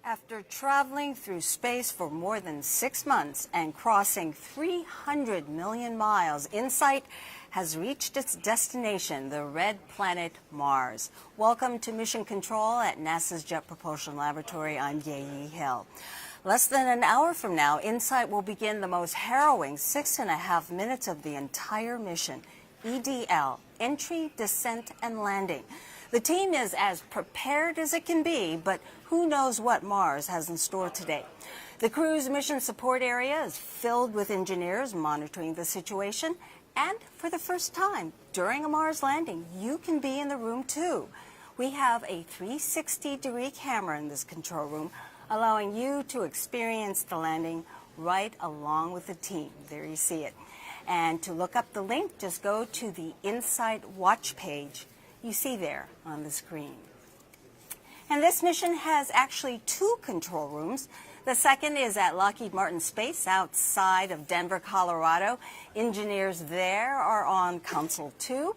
After traveling through space for more than 6 months and crossing 300 million miles, InSight has reached its destination, the red planet Mars. Welcome to Mission Control at NASA's Jet Propulsion Laboratory. I'm Ye Hill. Less than an hour from now, InSight will begin the most harrowing 6.5 minutes of the entire mission, EDL, Entry, Descent, and Landing. The team is as prepared as it can be, but who knows what Mars has in store today. The crew's mission support area is filled with engineers monitoring the situation, and for the first time during a Mars landing, you can be in the room too. We have a 360-degree camera in this control room, allowing you to experience the landing right along with the team. There you see it. And to look up the link, just go to the InSight watch page you see there on the screen. And this mission has actually 2 control rooms. The second is at Lockheed Martin Space outside of Denver, Colorado. Engineers there are on Console 2.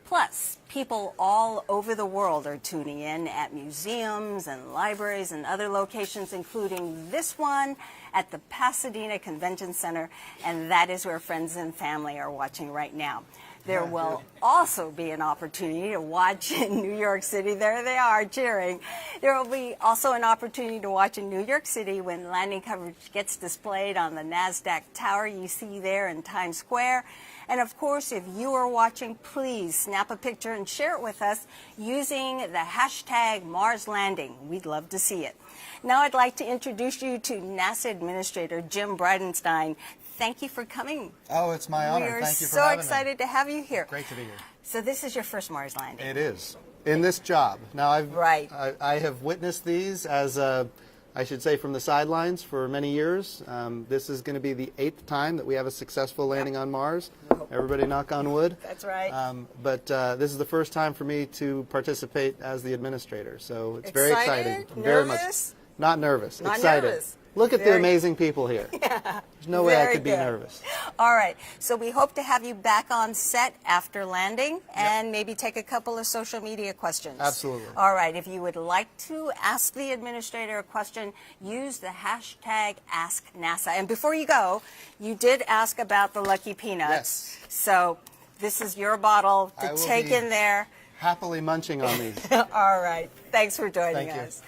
Plus, people all over the world are tuning in at museums and libraries and other locations, including this one at the Pasadena Convention Center, and that is where friends and family are watching right now. There will also be an opportunity to watch in New York City. There they are cheering. There will be also an opportunity to watch in New York City when landing coverage gets displayed on the NASDAQ tower you see there in Times Square. And of course, if you are watching, please snap a picture and share it with us using the hashtag Mars Landing. We'd love to see it. Now I'd like to introduce you to NASA Administrator Jim Bridenstine. Thank you for coming. Oh, it's my honor. Thank you for having me. We're so excited to have you here. Great to be here. So this is your first Mars landing. It is. In this job. Now, I have witnessed these as, I should say, from the sidelines for many years. This is going to be the 8th time that we have a successful landing on Mars. Everybody knock on wood. That's right. But this is the first time for me to participate as the administrator. So it's very exciting. Nervous? Very much. Not nervous. Not excited. Nervous. Look at the amazing people here. Yeah. There's no way I could be nervous. All right. So we hope to have you back on set after landing and maybe take a couple of social media questions. Absolutely. All right. If you would like to ask the administrator a question, use the hashtag AskNASA. And before you go, you did ask about the Lucky Peanuts. Yes. So this is your bottle to take in there. Happily munching on these. All right. Thanks for joining Thank us.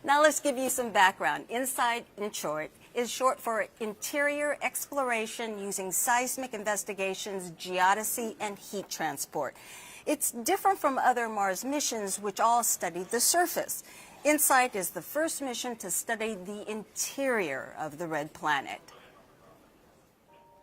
Now let's give you some background. InSight, in short, is short for Interior Exploration using Seismic Investigations, Geodesy, and Heat Transport. It's different from other Mars missions, which all studied the surface. InSight is the first mission to study the interior of the red planet.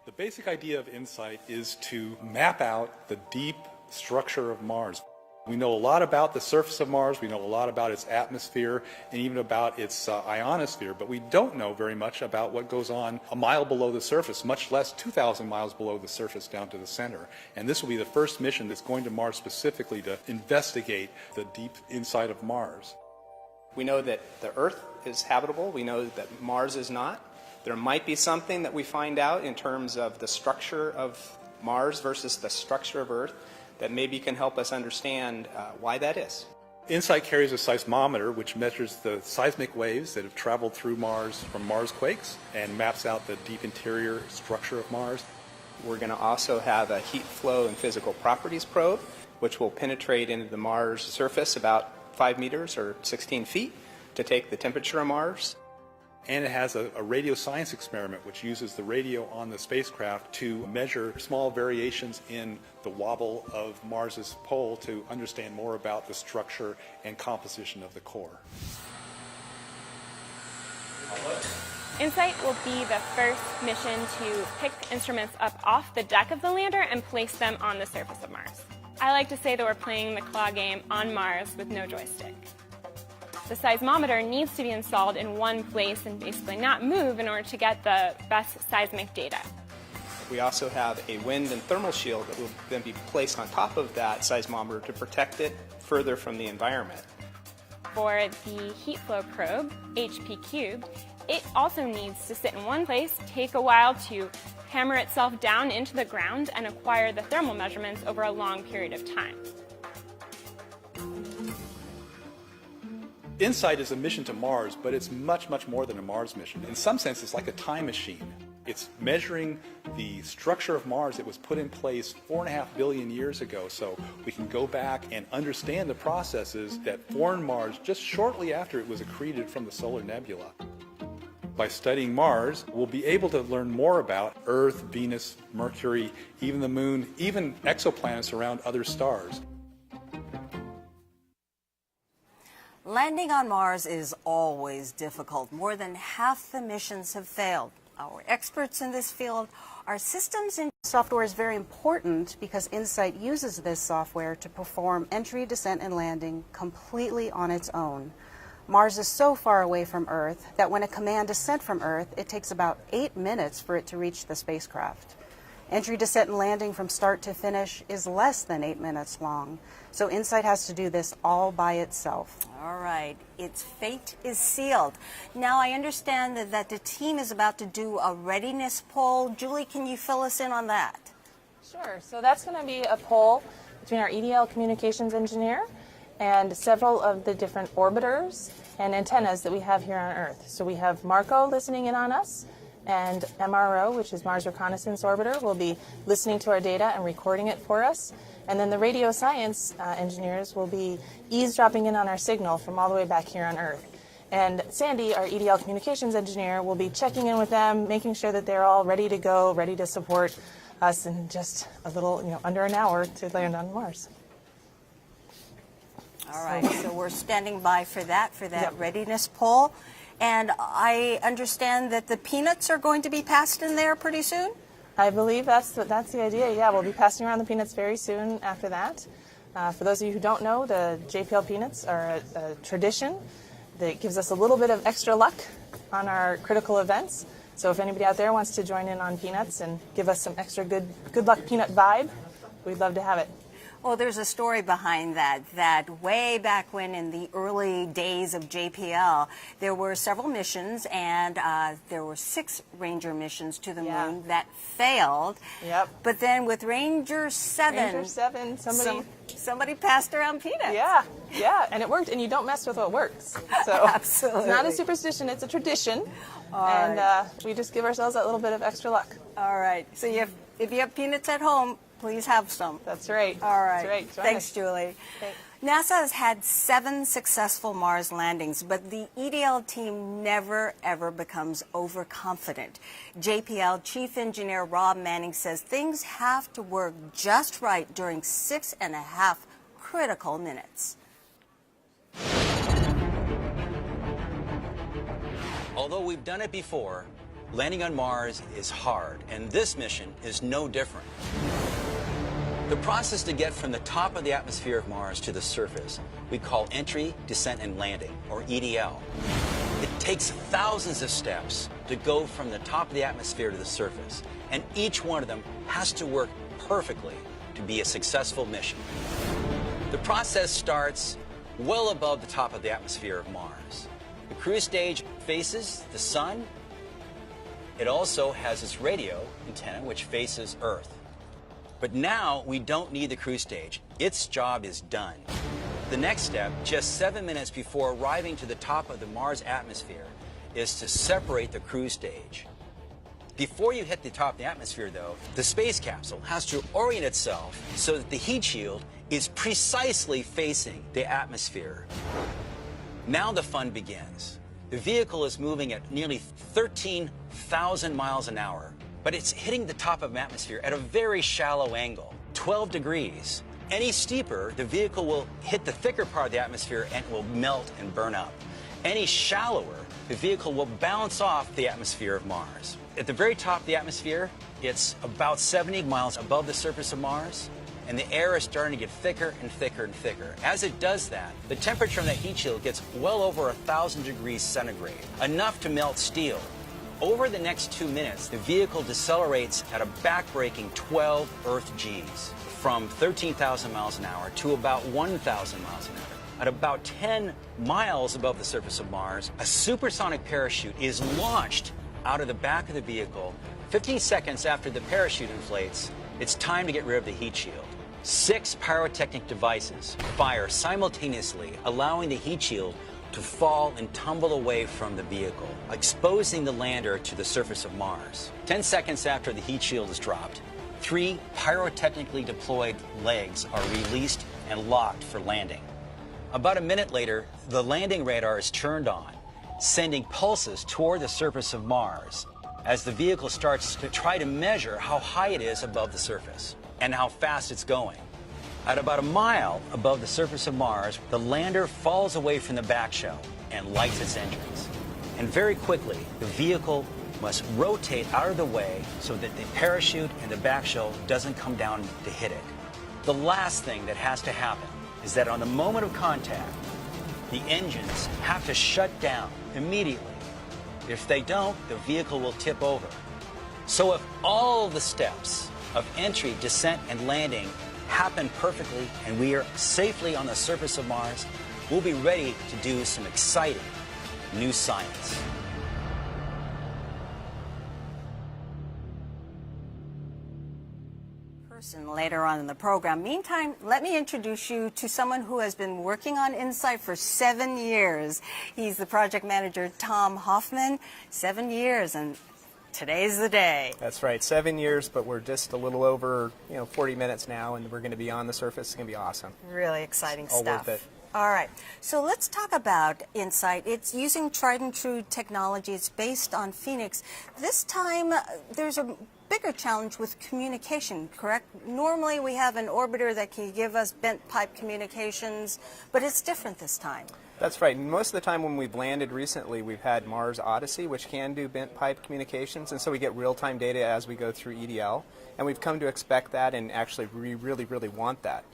The basic idea of InSight is to map out the deep structure of Mars. We know a lot about the surface of Mars, we know a lot about its atmosphere, and even about its ionosphere, but we don't know very much about what goes on a mile below the surface, much less 2,000 miles below the surface down to the center. And this will be the first mission that's going to Mars specifically to investigate the deep inside of Mars. We know that the Earth is habitable, we know that Mars is not. There might be something that we find out in terms of the structure of Mars versus the structure of Earth that maybe can help us understand why that is. InSight carries a seismometer which measures the seismic waves that have traveled through Mars from Mars quakes and maps out the deep interior structure of Mars. We're going to also have a heat flow and physical properties probe which will penetrate into the Mars surface about 5 meters or 16 feet to take the temperature of Mars. And it has a radio science experiment which uses the radio on the spacecraft to measure small variations in the wobble of Mars's pole to understand more about the structure and composition of the core. InSight will be the first mission to pick instruments up off the deck of the lander and place them on the surface of Mars. I like to say that we're playing the claw game on Mars with no joystick. The seismometer needs to be installed in one place and basically not move in order to get the best seismic data. We also have a wind and thermal shield that will then be placed on top of that seismometer to protect it further from the environment. For the heat flow probe, HP cubed, it also needs to sit in one place, take a while to hammer itself down into the ground, and acquire the thermal measurements over a long period of time. InSight is a mission to Mars, but it's much, much more than a Mars mission. In some sense, it's like a time machine. It's measuring the structure of Mars. It was put in place 4.5 billion years ago, so we can go back and understand the processes that formed Mars just shortly after it was accreted from the solar nebula. By studying Mars, we'll be able to learn more about Earth, Venus, Mercury, even the Moon, even exoplanets around other stars. Landing on Mars is always difficult. More than half the missions have failed. Our experts in this field are systems and software is very important because InSight uses this software to perform entry, descent, and landing completely on its own. Mars is so far away from Earth that when a command is sent from Earth, it takes about 8 minutes for it to reach the spacecraft. Entry, descent, and landing from start to finish is less than 8 minutes long. So InSight has to do this all by itself. All right, its fate is sealed. Now I understand that the team is about to do a readiness poll. Julie, can you fill us in on that? Sure, so that's going to be a poll between our EDL communications engineer and several of the different orbiters and antennas that we have here on Earth. So we have Marco listening in on us, and MRO, which is Mars Reconnaissance Orbiter, will be listening to our data and recording it for us. And then the radio science engineers will be eavesdropping in on our signal from all the way back here on Earth. And Sandy, our EDL communications engineer, will be checking in with them, making sure that they're all ready to go, ready to support us in just a little, under an hour to land on Mars. All right, so we're standing by for that Yep. readiness poll. And I understand that the peanuts are going to be passed in there pretty soon? I believe that's the idea. Yeah, we'll be passing around the peanuts very soon after that. For those of you who don't know, the JPL peanuts are a tradition that gives us a little bit of extra luck on our critical events. So if anybody out there wants to join in on peanuts and give us some extra good luck peanut vibe, we'd love to have it. Well, there's a story behind that way back when in the early days of JPL, there were several missions, and there were 6 Ranger missions to the moon that failed. Yep. But then with Ranger 7, somebody passed around peanuts. Yeah, and it worked, and you don't mess with what works. So Absolutely. It's not a superstition, it's a tradition. We just give ourselves that little bit of extra luck. All right. So if you have peanuts at home, please have some. That's right. All right. That's right. Thanks, Julie. Thanks. NASA has had 7 successful Mars landings, but the EDL team never, ever becomes overconfident. JPL Chief Engineer Rob Manning says things have to work just right during 6.5 critical minutes. Although we've done it before, landing on Mars is hard, and this mission is no different. The process to get from the top of the atmosphere of Mars to the surface we call entry, descent, and landing, or EDL. It takes thousands of steps to go from the top of the atmosphere to the surface, and each one of them has to work perfectly to be a successful mission. The process starts well above the top of the atmosphere of Mars. The cruise stage faces the sun. It also has its radio antenna, which faces Earth. But now we don't need the cruise stage. Its job is done. The next step, just 7 minutes before arriving to the top of the Mars atmosphere, is to separate the cruise stage. Before you hit the top of the atmosphere, though, the space capsule has to orient itself so that the heat shield is precisely facing the atmosphere. Now the fun begins. The vehicle is moving at nearly 13,000 miles an hour. But it's hitting the top of the atmosphere at a very shallow angle, 12 degrees. Any steeper, the vehicle will hit the thicker part of the atmosphere and it will melt and burn up. Any shallower, the vehicle will bounce off the atmosphere of Mars. At the very top of the atmosphere, it's about 70 miles above the surface of Mars, and the air is starting to get thicker and thicker and thicker. As it does that, the temperature on that heat shield gets well over 1,000 degrees centigrade, enough to melt steel. Over the next 2 minutes, the vehicle decelerates at a backbreaking 12 Earth Gs, from 13,000 miles an hour to about 1,000 miles an hour. At about 10 miles above the surface of Mars, a supersonic parachute is launched out of the back of the vehicle. 15 seconds after the parachute inflates, it's time to get rid of the heat shield. 6 pyrotechnic devices fire simultaneously, allowing the heat shield to fall and tumble away from the vehicle, exposing the lander to the surface of Mars. 10 seconds after the heat shield is dropped, 3 pyrotechnically deployed legs are released and locked for landing. About a minute later, the landing radar is turned on, sending pulses toward the surface of Mars as the vehicle starts to try to measure how high it is above the surface and how fast it's going. At about a mile above the surface of Mars, the lander falls away from the back shell and lights its engines. And very quickly, the vehicle must rotate out of the way so that the parachute and the back shell doesn't come down to hit it. The last thing that has to happen is that on the moment of contact, the engines have to shut down immediately. If they don't, the vehicle will tip over. So if all the steps of entry, descent, and landing happen perfectly and we are safely on the surface of Mars, we'll be ready to do some exciting new science. Later on in the program. Meantime, let me introduce you to someone who has been working on InSight for 7 years. He's the project manager, Tom Hoffman. 7 years, and today's the day. That's right, 7 years, but we're just a little over 40 minutes now, and we're going to be on the surface. It's going to be awesome. Really exciting All stuff. worth it. All right, so let's talk about InSight. It's using tried and true technology. It's based on Phoenix. This time, there's a bigger challenge with communication, correct? Normally, we have an orbiter that can give us bent pipe communications, but it's different this time. That's right. Most of the time when we've landed recently, we've had Mars Odyssey, which can do bent pipe communications, and so we get real-time data as we go through EDL, and we've come to expect that, and actually we really, really want that.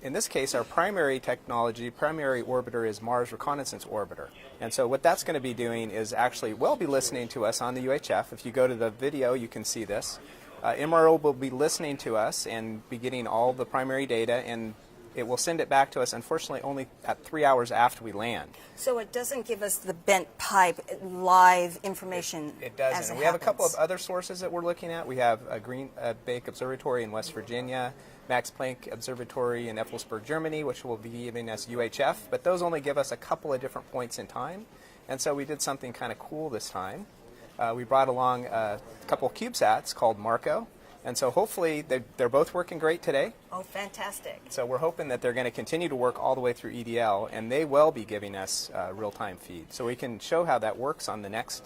In this case, our primary technology, primary orbiter is Mars Reconnaissance Orbiter. And so what that's going to be doing is actually, we'll be listening to us on the UHF. If you go to the video, you can see this. MRO will be listening to us and be getting all the primary data, and it will send it back to us, unfortunately, only at 3 hours after we land. So it doesn't give us the bent pipe live information. It doesn't. As it We have a couple of happens. other sources that we're looking at. We have a Green Bank Observatory in West Virginia, Max Planck Observatory in Effelsberg, Germany, which will be giving us UHF, but those only give us a couple of different points in time. And so we did something kind of cool this time. We brought along a couple of CubeSats called Marco. And so hopefully they're both working great today. Oh, fantastic. So we're hoping that they're going to continue to work all the way through EDL, and they will be giving us real-time feed. So we can show how that works on the next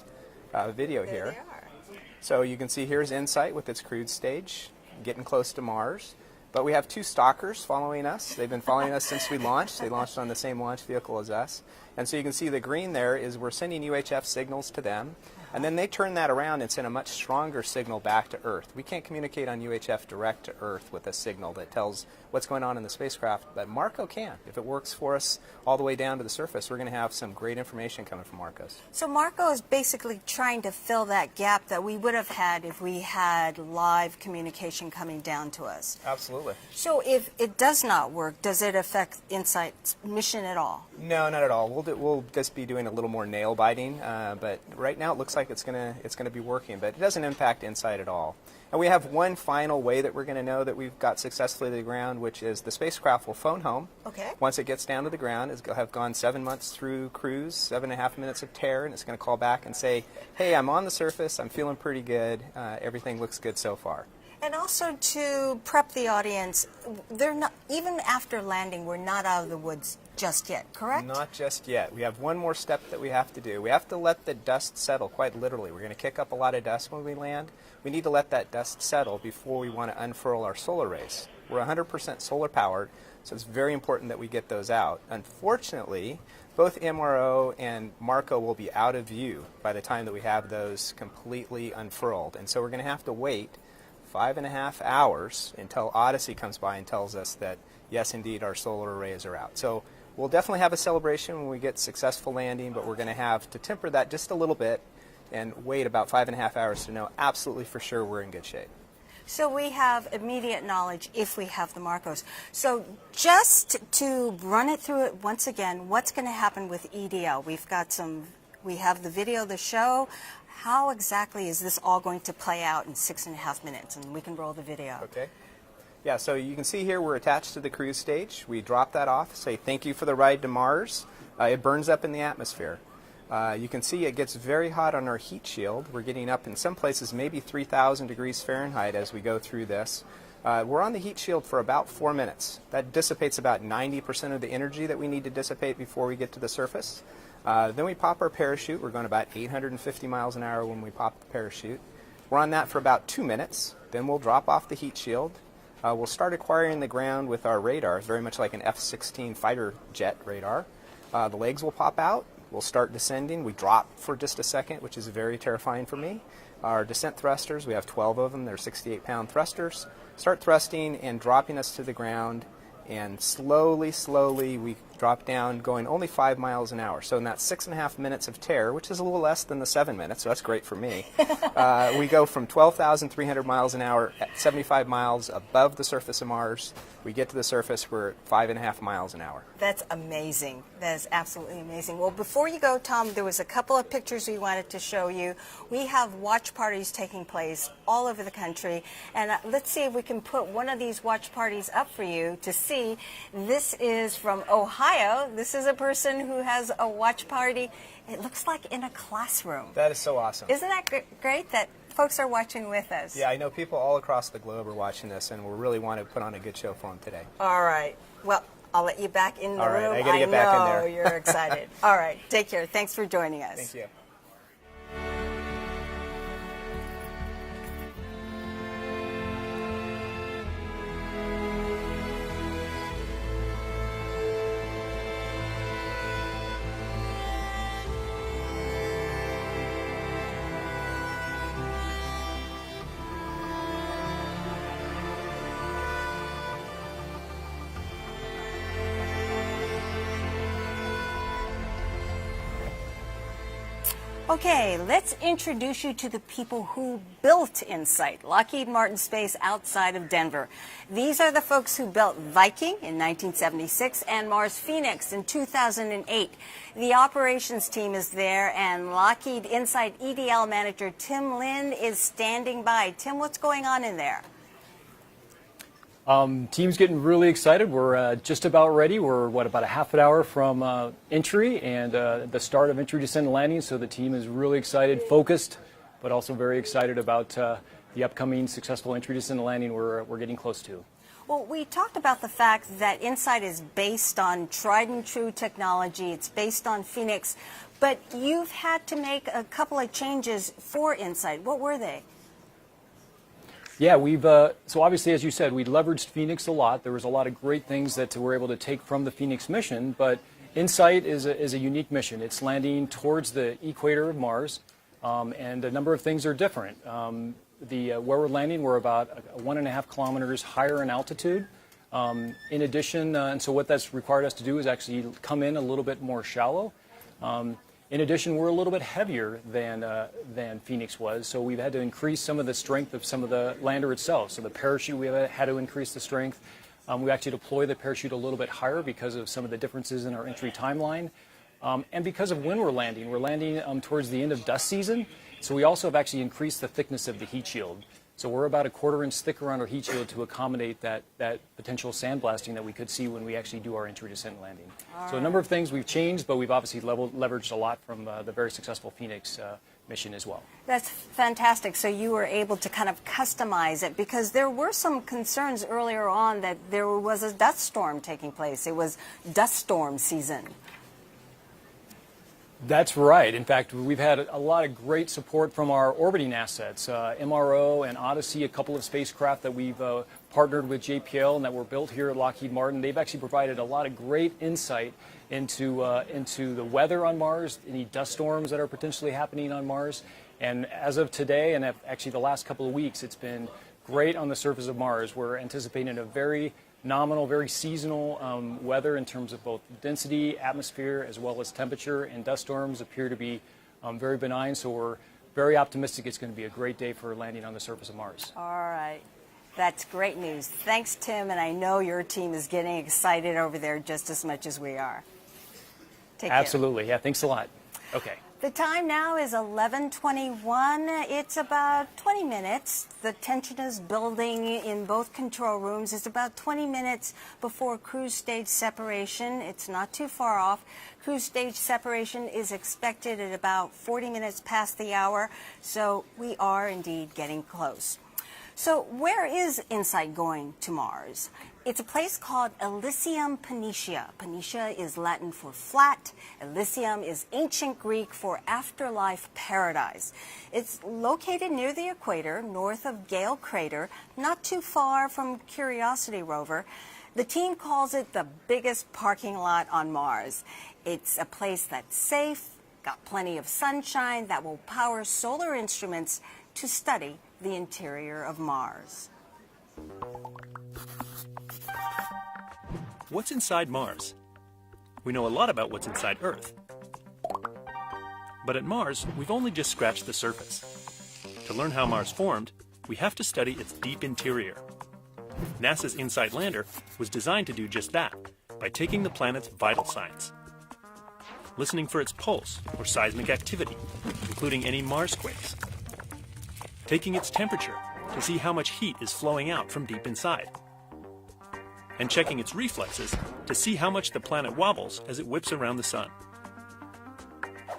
video here. There they are. So you can see here's InSight with its crude stage, getting close to Mars. But we have 2 stalkers following us. They've been following us since we launched. They launched on the same launch vehicle as us. And so you can see the green there is we're sending UHF signals to them. And then they turn that around and send a much stronger signal back to Earth. We can't communicate on UHF direct to Earth with a signal that tells what's going on in the spacecraft, but Marco can. If it works for us all the way down to the surface, we're going to have some great information coming from Marcos. So Marco is basically trying to fill that gap that we would have had if we had live communication coming down to us. Absolutely. So if it does not work, does it affect InSight's mission at all? No, not at all. We'll just be doing a little more nail biting, but right now it looks like it's gonna be working, but it doesn't impact InSight at all. And we have one final way that we're going to know that we've got successfully to the ground, which is the spacecraft will phone home. Okay. Once it gets down to the ground, it's going to have gone 7 months through cruise, 7.5 minutes of tear, and it's going to call back and say, hey, I'm on the surface, I'm feeling pretty good, everything looks good so far. And also to prep the audience, they're not, even after landing, we're not out of the woods just yet, correct? Not just yet. We have one more step that we have to do. We have to let the dust settle, quite literally. We're going to kick up a lot of dust when we land. We need to let that dust settle before we want to unfurl our solar rays. We're 100% solar powered, so it's very important that we get those out. Unfortunately, both MRO and Marco will be out of view by the time that we have those completely unfurled. And so we're going to have to wait 5.5 hours until Odyssey comes by and tells us that, yes, indeed, our solar arrays are out. So we'll definitely have a celebration when we get successful landing, but we're going to have to temper that just a little bit and wait about 5.5 hours to know absolutely for sure we're in good shape. So we have immediate knowledge if we have the Marcos. So just to run it through it once again, what's going to happen with EDL? We have the video, the show. How exactly is this all going to play out in 6.5 minutes? And we can roll the video. Okay. Yeah, so you can see here we're attached to the cruise stage. We drop that off, say thank you for the ride to Mars. It burns up in the atmosphere. You can see it gets very hot on our heat shield. We're getting up in some places maybe 3,000 degrees Fahrenheit as we go through this. We're on the heat shield for about 4 minutes. That dissipates about 90% of the energy that we need to dissipate before we get to the surface. Then we pop our parachute. We're going about 850 miles an hour when we pop the parachute. We're on that for about 2 minutes. Then we'll drop off the heat shield. We'll start acquiring the ground with our radar, very much like an F-16 fighter jet radar. The legs will pop out. We'll start descending. We drop for just a second, which is very terrifying for me. Our descent thrusters, we have 12 of them. They're 68-pound thrusters. Start thrusting and dropping us to the ground, and slowly, slowly we drop down, going only 5 miles an hour. So in that 6.5 minutes of terror, which is a little less than the 7 minutes, so that's great for me, we go from 12,300 miles an hour at 75 miles above the surface of Mars. We get to the surface, we're at 5.5 miles an hour. That's amazing. That is absolutely amazing. Well, before you go, Tom, there was a couple of pictures we wanted to show you. We have watch parties taking place all over the country, and let's see if we can put one of these watch parties up for you to see. This is from Ohio. This is a person who has a watch party. It looks like in a classroom. That is so awesome. Isn't that great that folks are watching with us? Yeah, I know people all across the globe are watching this, and we really want to put on a good show for them today. All right. Well, I'll let you back in the all right, room. I got to get back in there. I know you're excited. All right. Take care. Thanks for joining us. Thank you. Okay, let's introduce you to the people who built InSight, Lockheed Martin Space outside of Denver. These are the folks who built Viking in 1976 and Mars Phoenix in 2008. The operations team is there, and Lockheed InSight EDL manager Tim Lynn is standing by. Tim, what's going on in there? Team's getting really excited. We're just about ready. We're, about a half an hour from entry and the start of entry, descent, and landing. So the team is really excited, focused, but also very excited about the upcoming successful entry, descent, and landing we're getting close to. Well, we talked about the fact that InSight is based on tried and true technology. It's based on Phoenix, but you've had to make a couple of changes for InSight. What were they? Yeah, so obviously, as you said, we leveraged Phoenix a lot. There was a lot of great things that we're able to take from the Phoenix mission, but InSight is a unique mission. It's landing towards the equator of Mars, and a number of things are different. Where we're landing, we're about 1.5 kilometers higher in altitude. In addition, and so what that's required us to do is actually come in a little bit more shallow. In addition, we're a little bit heavier than Phoenix was, so we've had to increase some of the strength of some of the lander itself. So the parachute, we have had to increase the strength. We actually deploy the parachute a little bit higher because of some of the differences in our entry timeline. And because of when we're landing towards the end of dust season, so we also have actually increased the thickness of the heat shield. So we're about 1/4 inch thicker on our heat shield to accommodate that potential sandblasting that we could see when we actually do our entry, descent, and landing. So a number of things we've changed, but we've obviously leveraged a lot from the very successful Phoenix mission as well. That's fantastic. So you were able to kind of customize it, because there were some concerns earlier on that there was a dust storm taking place. It was dust storm season. That's right. In fact, we've had a lot of great support from our orbiting assets, MRO and Odyssey, a couple of spacecraft that we've partnered with JPL and that were built here at Lockheed Martin. They've actually provided a lot of great insight into the weather on Mars, any dust storms that are potentially happening on Mars. And as of today, and actually the last couple of weeks, it's been great on the surface of Mars. We're anticipating a very nominal, very seasonal weather in terms of both density, atmosphere, as well as temperature, and dust storms appear to be very benign, so we're very optimistic it's going to be a great day for landing on the surface of Mars. All right. That's great news. Thanks, Tim, and I know your team is getting excited over there just as much as we are. Take care. Absolutely. Yeah, thanks a lot. Okay. The time now is 11:21. It's about 20 minutes. The tension is building in both control rooms. It's about 20 minutes before cruise stage separation. It's not too far off. Cruise stage separation is expected at about 40 minutes past the hour, so we are indeed getting close. So where is InSight going to Mars? It's a place called Elysium Planitia. Planitia is Latin for flat. Elysium is ancient Greek for afterlife paradise. It's located near the equator, north of Gale Crater, not too far from Curiosity rover. The team calls it the biggest parking lot on Mars. It's a place that's safe, got plenty of sunshine, that will power solar instruments to study the interior of Mars. What's inside Mars? We know a lot about what's inside Earth. But at Mars, we've only just scratched the surface. To learn how Mars formed, we have to study its deep interior. NASA's InSight lander was designed to do just that, by taking the planet's vital signs. Listening for its pulse or seismic activity, including any Marsquakes. Taking its temperature to see how much heat is flowing out from deep inside. And checking its reflexes to see how much the planet wobbles as it whips around the sun.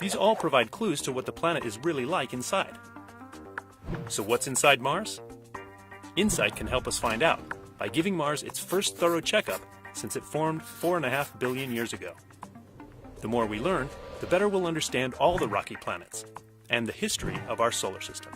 These all provide clues to what the planet is really like inside. So what's inside Mars? InSight can help us find out by giving Mars its first thorough checkup since it formed 4.5 billion years ago. The more we learn, the better we'll understand all the rocky planets and the history of our solar system.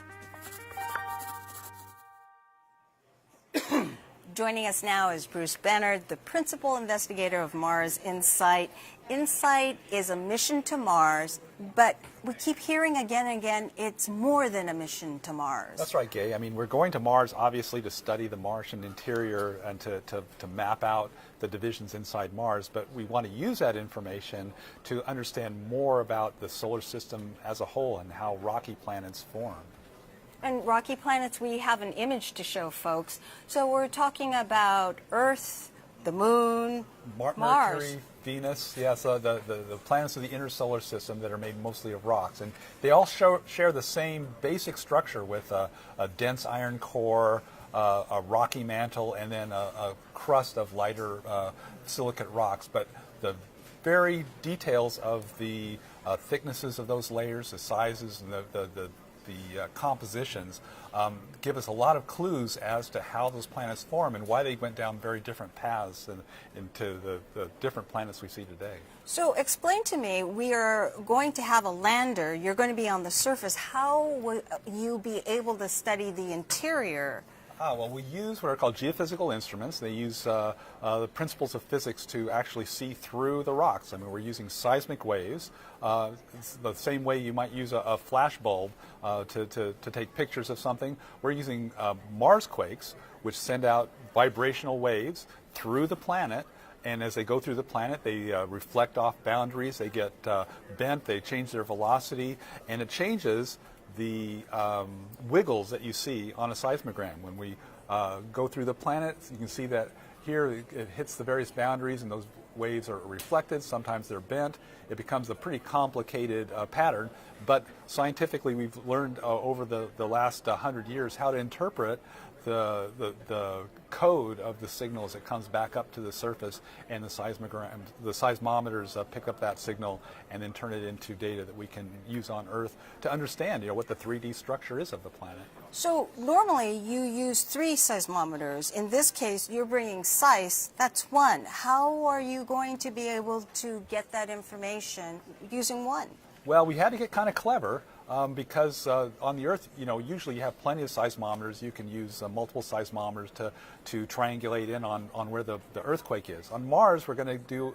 Joining us now is Bruce Bennard, the principal investigator of Mars InSight. InSight is a mission to Mars, but we keep hearing again and again it's more than a mission to Mars. That's right, Gay. I mean, we're going to Mars, obviously, to study the Martian interior and to map out the divisions inside Mars, but we want to use that information to understand more about the solar system as a whole and how rocky planets form. And rocky planets, we have an image to show folks. So we're talking about Earth, the Moon, Mars. Mercury, Venus, yeah, so the planets of the inner solar system that are made mostly of rocks. And they all share the same basic structure with a dense iron core, a rocky mantle, and then a crust of lighter silicate rocks. But the very details of the thicknesses of those layers, the sizes, and the compositions give us a lot of clues as to how those planets form and why they went down very different paths into the different planets we see today. So explain to me, we are going to have a lander, you're going to be on the surface. How will you be able to study the interior? Well, we use what are called geophysical instruments. They use the principles of physics to actually see through the rocks. I mean, we're using seismic waves, the same way you might use a flash bulb to take pictures of something. We're using Marsquakes, which send out vibrational waves through the planet. And as they go through the planet, they reflect off boundaries, they get bent, they change their velocity, and it changes the wiggles that you see on a seismogram. When we go through the planet, you can see that here it hits the various boundaries and those waves are reflected. Sometimes they're bent. It becomes a pretty complicated pattern, but scientifically we've learned over the last 100 years how to interpret the code of the signal as it comes back up to the surface, and the seismometers pick up that signal and then turn it into data that we can use on Earth to understand, what the 3D structure is of the planet. So normally you use 3 seismometers. In this case, you're bringing SEIS. That's 1. How are you going to be able to get that information using 1? Well, we had to get kind of clever. Because on the Earth, usually you have plenty of seismometers. You can use multiple seismometers to triangulate in on where the earthquake is. On Mars, we're going to do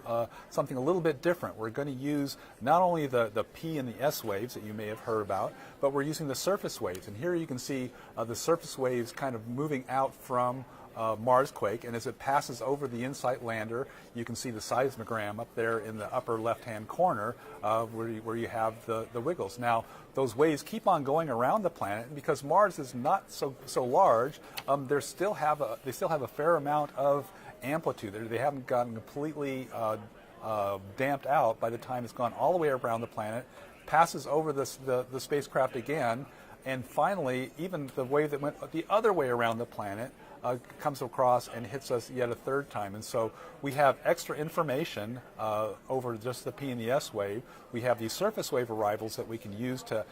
something a little bit different. We're going to use not only the P and the S waves that you may have heard about, but we're using the surface waves. And here you can see the surface waves kind of moving out from Marsquake, and as it passes over the InSight lander, you can see the seismogram up there in the upper left-hand corner where you have the wiggles. Now, those waves keep on going around the planet, and because Mars is not so large, they still have a fair amount of amplitude. They haven't gotten completely damped out by the time it's gone all the way around the planet, passes over the spacecraft again, and finally, even the wave that went the other way around the planet comes across and hits us yet a third time. And so we have extra information over just the P and the S wave. We have these surface wave arrivals that we can use to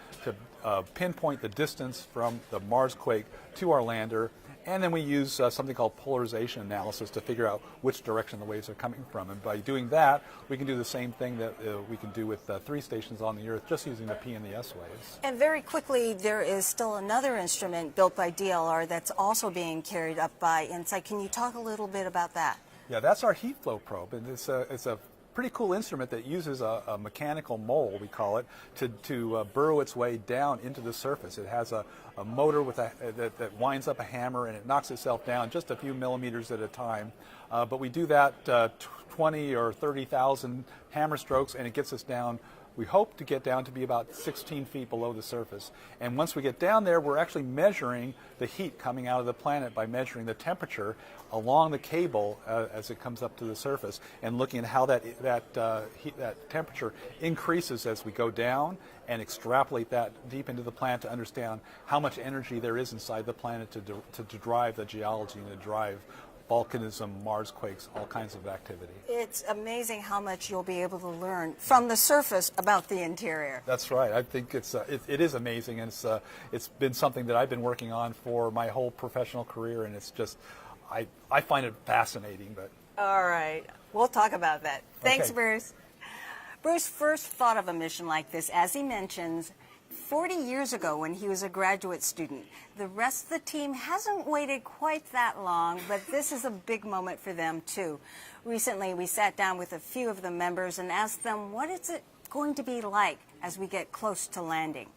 pinpoint the distance from the Mars quake to our lander. And then we use something called polarization analysis to figure out which direction the waves are coming from. And by doing that, we can do the same thing that we can do with 3 stations on the Earth, just using the P and the S waves. And very quickly, there is still another instrument built by DLR that's also being carried up by InSight. Can you talk a little bit about that? Yeah, that's our heat flow probe, and it's a pretty cool instrument that uses a mechanical mole, we call it, to burrow its way down into the surface. It has a motor with that winds up a hammer, and it knocks itself down just a few millimeters at a time. But we do that 20 or 30,000 hammer strokes, and it gets us down. We hope to get down to be about 16 feet below the surface. And once we get down there, we're actually measuring the heat coming out of the planet by measuring the temperature along the cable as it comes up to the surface, and looking at how that temperature increases as we go down, and extrapolate that deep into the planet to understand how much energy there is inside the planet to drive the geology and to drive volcanism, Mars quakes, all kinds of activity. It's amazing how much you'll be able to learn from the surface about the interior. That's right. I think it is amazing, and it's been something that I've been working on for my whole professional career, and it's just, I find it fascinating. But all right, we'll talk about that. Thanks, okay. Bruce. Bruce first thought of a mission like this, as he mentions, 40 years ago when he was a graduate student. The rest of the team hasn't waited quite that long, but this is a big moment for them too. Recently, we sat down with a few of the members and asked them, what is it going to be like as we get close to landing?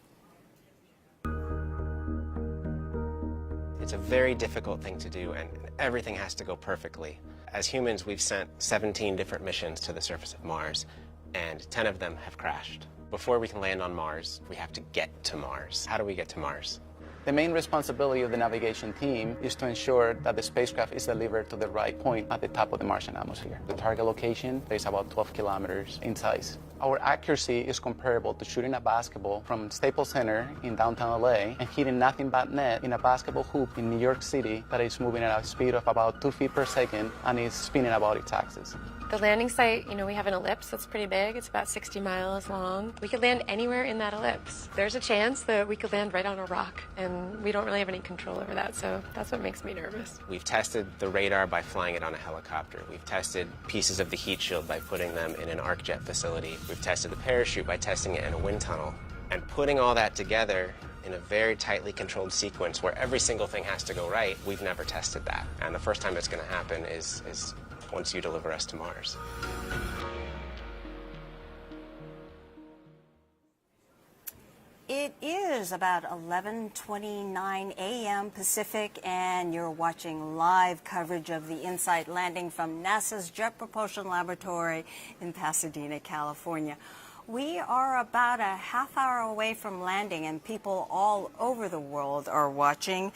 It's a very difficult thing to do, and everything has to go perfectly. As humans, we've sent 17 different missions to the surface of Mars, and 10 of them have crashed. Before we can land on Mars, we have to get to Mars. How do we get to Mars? The main responsibility of the navigation team is to ensure that the spacecraft is delivered to the right point at the top of the Martian atmosphere. The target location is about 12 kilometers in size. Our accuracy is comparable to shooting a basketball from Staples Center in downtown LA and hitting nothing but net in a basketball hoop in New York City that is moving at a speed of about 2 feet per second and is spinning about its axis. The landing site, we have an ellipse that's pretty big. It's about 60 miles long. We could land anywhere in that ellipse. There's a chance that we could land right on a rock, and we don't really have any control over that, so that's what makes me nervous. We've tested the radar by flying it on a helicopter. We've tested pieces of the heat shield by putting them in an arc jet facility. We've tested the parachute by testing it in a wind tunnel. And putting all that together in a very tightly controlled sequence where every single thing has to go right, we've never tested that. And the first time it's going to happen is once you deliver us to Mars. It is about 11:29 a.m. Pacific, and you're watching live coverage of the InSight landing from NASA's Jet Propulsion Laboratory in Pasadena, California. We are about a half hour away from landing, and people all over the world are watching.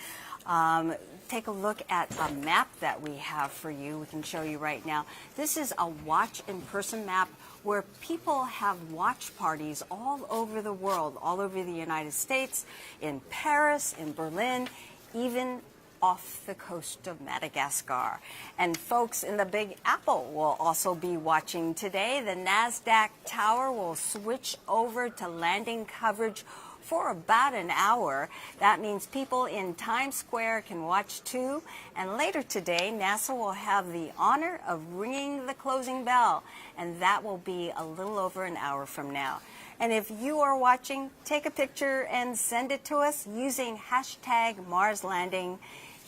Take a look at a map that we have for you. We can show you right now. This is a watch in person map where people have watch parties all over the world, all over the United States, in Paris, in Berlin, even off the coast of Madagascar. And folks in the Big Apple will also be watching today. The NASDAQ Tower will switch over to landing coverage for about an hour. That means people in Times Square can watch too. And later today, NASA will have the honor of ringing the closing bell, and that will be a little over an hour from now. And if you are watching, take a picture and send it to us using #MarsLanding.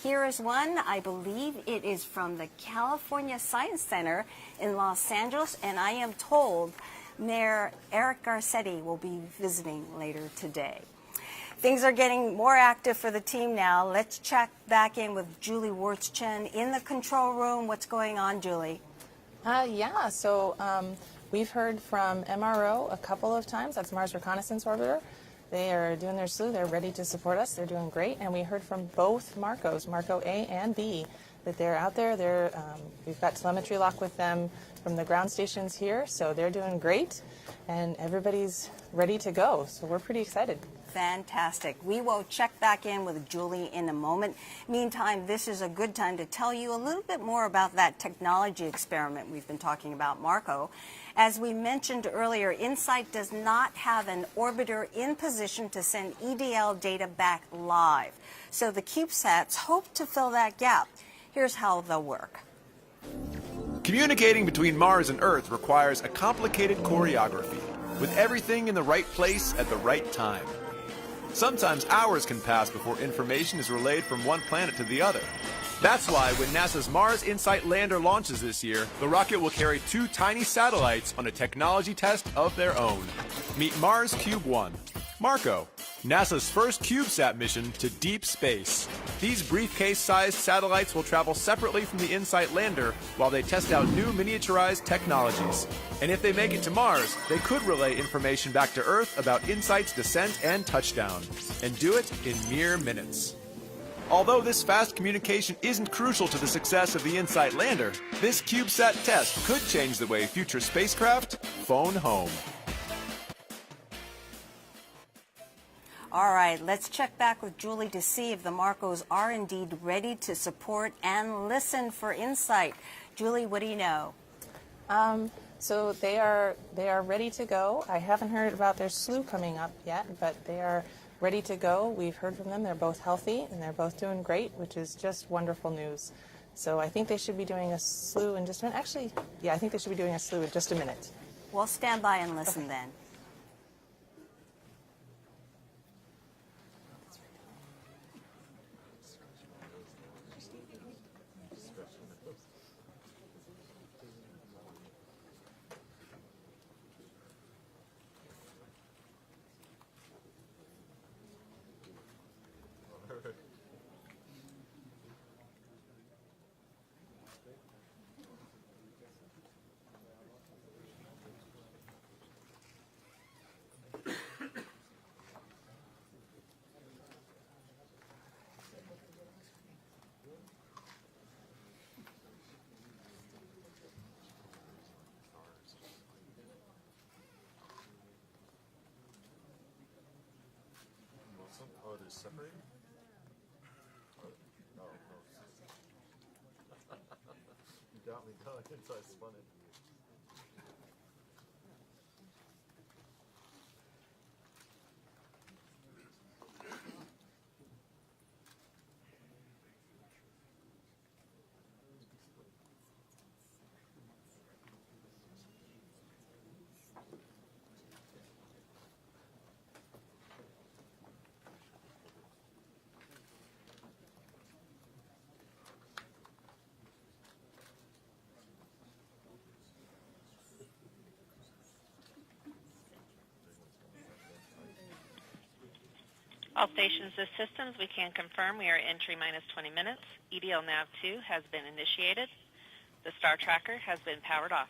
Here is one. I believe it is from the California Science Center in Los Angeles, and I am told Mayor Eric Garcetti will be visiting later today. Things are getting more active for the team now. Let's check back in with Julie Wirtz-Chen in the control room. What's going on, Julie? So we've heard from MRO a couple of times. That's Mars Reconnaissance Orbiter. They are doing their slew. They're ready to support us. They're doing great. And we heard from both Marcos, Marco A and B. that they're out there. We've got telemetry lock with them from the ground stations here, so they're doing great, and everybody's ready to go. So we're pretty excited. Fantastic. We will check back in with Julie in a moment. Meantime, this is a good time to tell you a little bit more about that technology experiment we've been talking about, Marco. As we mentioned earlier, InSight does not have an orbiter in position to send EDL data back live. So the CubeSats hope to fill that gap. Here's how they'll work. Communicating between Mars and Earth requires a complicated choreography, with everything in the right place at the right time. Sometimes hours can pass before information is relayed from one planet to the other. That's why when NASA's Mars InSight lander launches this year, the rocket will carry 2 tiny satellites on a technology test of their own. Meet Mars Cube 1. Marco, NASA's first CubeSat mission to deep space. These briefcase-sized satellites will travel separately from the InSight lander while they test out new miniaturized technologies. And if they make it to Mars, they could relay information back to Earth about InSight's descent and touchdown, and do it in mere minutes. Although this fast communication isn't crucial to the success of the InSight lander, this CubeSat test could change the way future spacecraft phone home. All right, let's check back with Julie to see if the Marcos are indeed ready to support and listen for InSight. Julie, what do you know? So they are ready to go. I haven't heard about their slew coming up yet, but they are ready to go. We've heard from them. They're both healthy and they're both doing great, which is just wonderful news. So I think they should be doing a slew in just a minute. Actually, yeah, I think they should be doing a slew in just a minute. We'll stand by and listen then. Oh, they're separated? No. You got me going until I spun it. All stations, this systems, we can confirm we are entry minus 20 minutes. EDL nav 2 has been initiated. The star tracker has been powered off.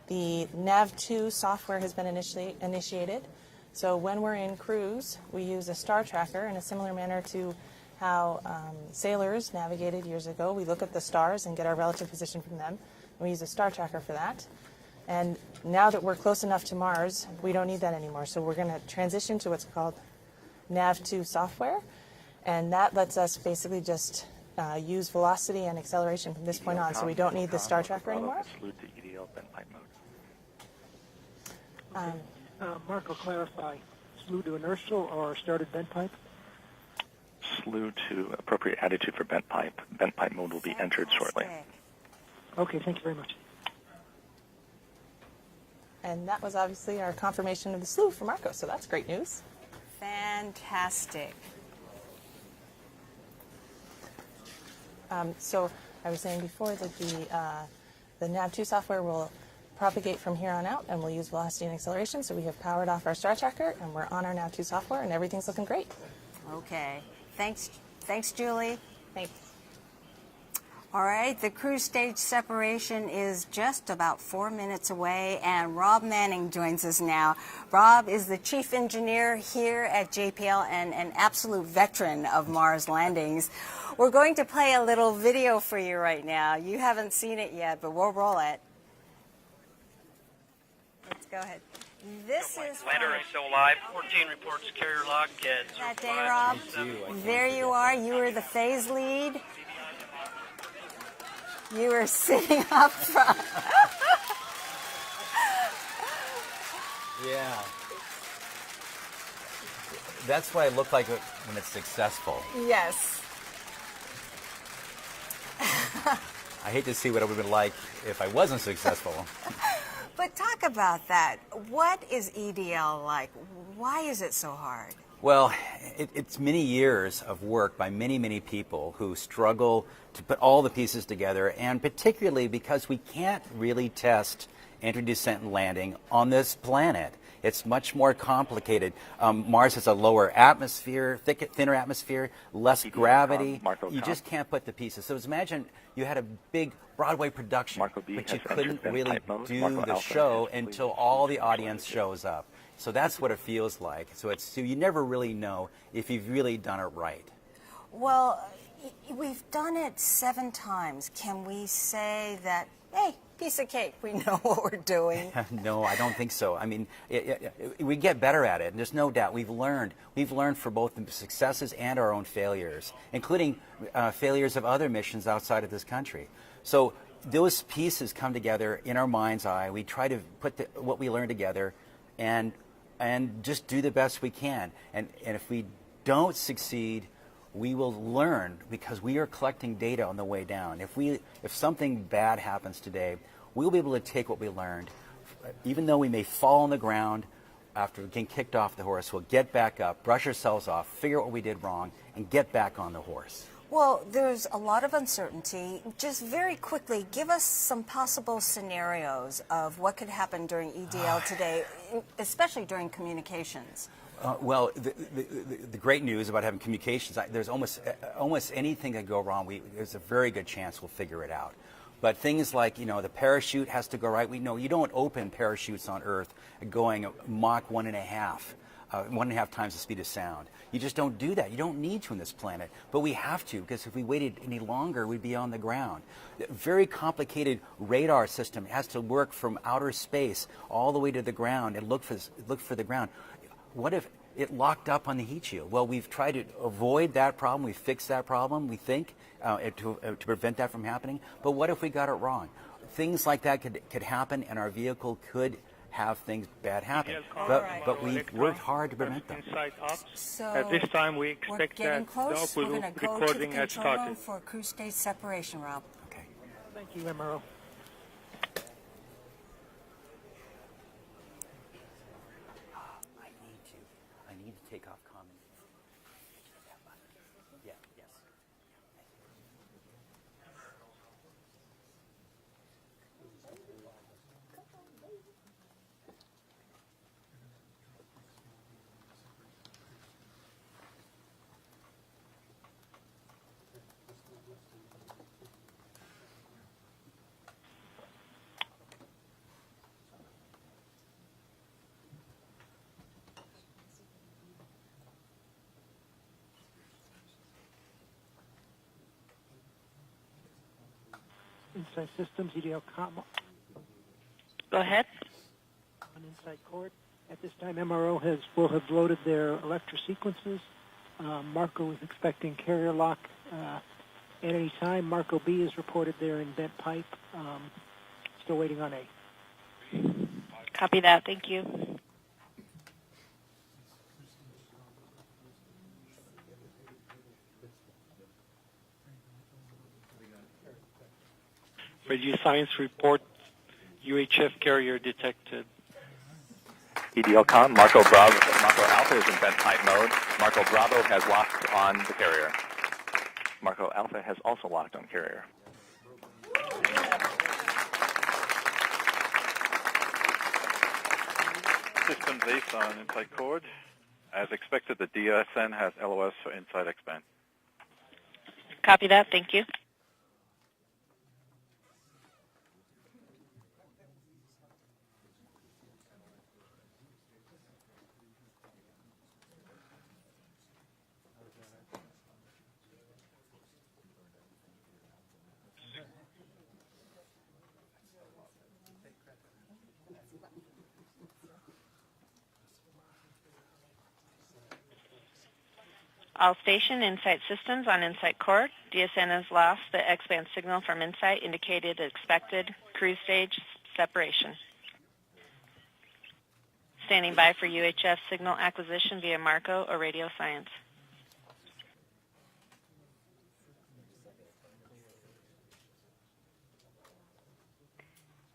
The nav2 software has been initiated. So when we're in cruise, we use a star tracker in a similar manner to how sailors navigated years ago. We look at the stars and get our relative position from them. We use a star tracker for that. And now that we're close enough to Mars, we don't need that anymore. So we're going to transition to what's called nav2 software. And that lets us basically just use velocity and acceleration from this point on. So we don't need the star tracker anymore. Marco, clarify. Slew to inertial or started bent pipe? Slew to appropriate attitude for bent pipe. Bent pipe mode will be entered shortly. Okay, thank you very much. And that was obviously our confirmation of the slew for Marco, so that's great news. Fantastic. So I was saying before that the nav2 software will propagate from here on out, and we'll use velocity and acceleration. So we have powered off our star tracker, and we're on our nav2 software, and everything's looking great. Okay. Thanks, Julie. Thanks. All right, the cruise stage separation is just about 4 minutes away, and Rob Manning joins us now. Rob is the chief engineer here at JPL and an absolute veteran of Mars landings. We're going to play a little video for you right now. You haven't seen it yet, but we'll roll it. Let's go ahead. This is Lander is still alive. 14 reports carrier lock at that day, Rob. There you are. You were the phase lead. You were sitting up front. Yeah. That's what I look like when it's successful. Yes. I hate to see what it would have been like if I wasn't successful. But talk about that. What is EDL like? Why is it so hard? Well, it's many years of work by many, many people who struggle to put all the pieces together, and particularly because we can't really test entry, descent, and landing on this planet. It's much more complicated. Mars has a lower atmosphere, thinner atmosphere, less gravity. You just can't put the pieces. So imagine you had a big Broadway production, but you couldn't really do the show until all the audience shows up. So that's what it feels like. So you never really know if you've really done it right. Well, we've done it 7 times. Can we say that, hey, piece of cake, we know what we're doing? No, I don't think so. I mean, we get better at it, and there's no doubt. We've learned for both the successes and our own failures, including failures of other missions outside of this country. So those pieces come together in our mind's eye. We try to put what we learn together and just do the best we can. And if we don't succeed, we will learn, because we are collecting data on the way down. If something bad happens today, we'll be able to take what we learned. Even though we may fall on the ground after getting kicked off the horse, we'll get back up, brush ourselves off, figure out what we did wrong, and get back on the horse. Well, there's a lot of uncertainty. Just very quickly, give us some possible scenarios of what could happen during EDL today, especially during communications. Well, the great news about having communications, there's almost anything that go wrong. There's a very good chance we'll figure it out. But things like, the parachute has to go right. We know you don't open parachutes on Earth going Mach 1.5 times the speed of sound. You just don't do that. You don't need to on this planet. But we have to, because if we waited any longer, we'd be on the ground. A very complicated radar system. It has to work from outer space all the way to the ground and look for the ground. What if it locked up on the heat shield? Well, we've tried to avoid that problem. We fixed that problem, we think, to prevent that from happening. But what if we got it wrong? Things like that could happen, and our vehicle could have things bad happen. But we've worked hard to prevent them. So at this time, we expect that the close. We're going to go to the recording has control room started. for cruise stage separation, Rob. Okay. Thank you, MRO. I need to take off common. Yeah, yes. Insight Systems, EDL Com. Go ahead. On Insight Court. At this time, MRO will have loaded their electrosequences. Marco is expecting carrier lock at any time. Marco B is reported there in bent pipe. Still waiting on A. Copy that. Thank you. Radio Science report, UHF carrier detected. EDLCom, Marco Alpha is in bent pipe mode. Marco Bravo has locked on the carrier. Marco Alpha has also locked on carrier. Systems Ace on Insight Cord. As expected, the DSN has LOS for Insight Expand. Copy that. Thank you. All station InSight systems on InSight core. DSN has lost the X-band signal from InSight, indicated expected cruise stage separation. Standing by for UHF signal acquisition via Marco or radio science.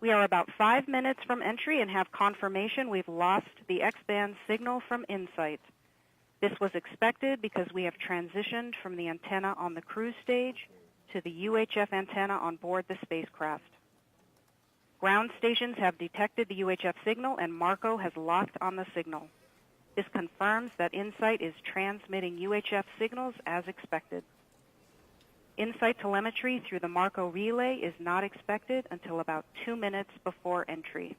We are about 5 minutes from entry and have confirmation we've lost the X-band signal from InSight. This was expected because we have transitioned from the antenna on the cruise stage to the UHF antenna on board the spacecraft. Ground stations have detected the UHF signal and Marco has locked on the signal. This confirms that InSight is transmitting UHF signals as expected. InSight telemetry through the Marco relay is not expected until about 2 minutes before entry.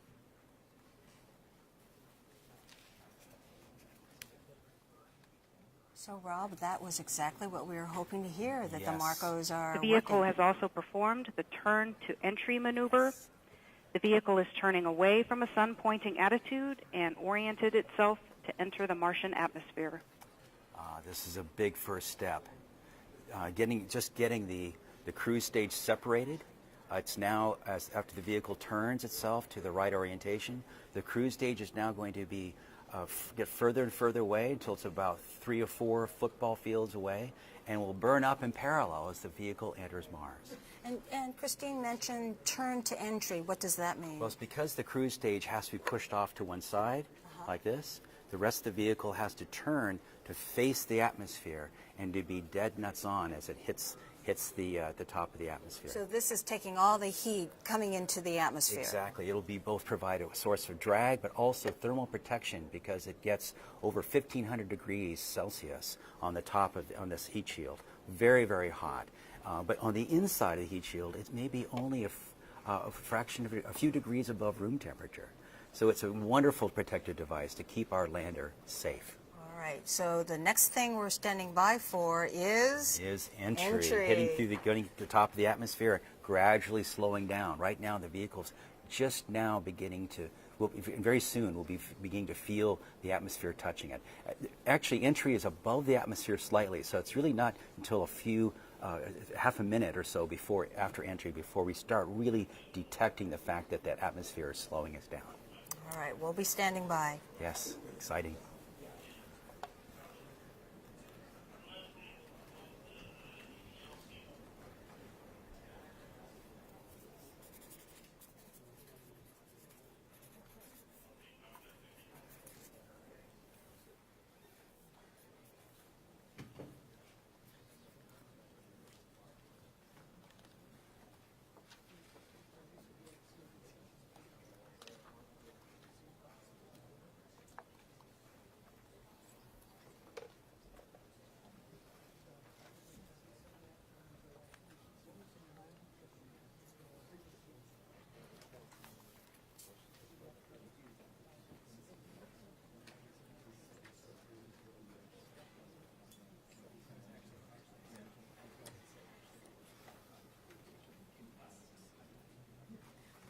So, Rob, that was exactly what we were hoping to hear, that Yes. the Marcos are The vehicle working. has also performed the turn to entry maneuver. The vehicle is turning away from a sun-pointing attitude and oriented itself to enter the Martian atmosphere. This is a big first step. Getting the cruise stage separated. It's now, after the vehicle turns itself to the right orientation, the cruise stage is now going to be get further and further away until it's about 3 or 4 football fields away, and will burn up in parallel as the vehicle enters Mars. And Christine mentioned turn to entry. What does that mean? Well, it's because the cruise stage has to be pushed off to one side, like this. The rest of the vehicle has to turn to face the atmosphere and to be dead nuts on as it hits the top of the atmosphere. So this is taking all the heat coming into the atmosphere. Exactly. It'll be both provide a source of drag, but also thermal protection because it gets over 1,500 degrees Celsius on the top on this heat shield. Very, very hot. But on the inside of the heat shield, it's maybe only a fraction of a few degrees above room temperature. So it's a wonderful protective device to keep our lander safe. All right. So the next thing we're standing by for is entry. Getting to the top of the atmosphere, gradually slowing down. Right now, the vehicle's just now beginning to. Very soon, we'll be beginning to feel the atmosphere touching it. Actually, entry is above the atmosphere slightly, so it's really not until a few. Half a minute or so after entry before we start really detecting the fact that that atmosphere is slowing us down. All right, we'll be standing by. Yes, exciting.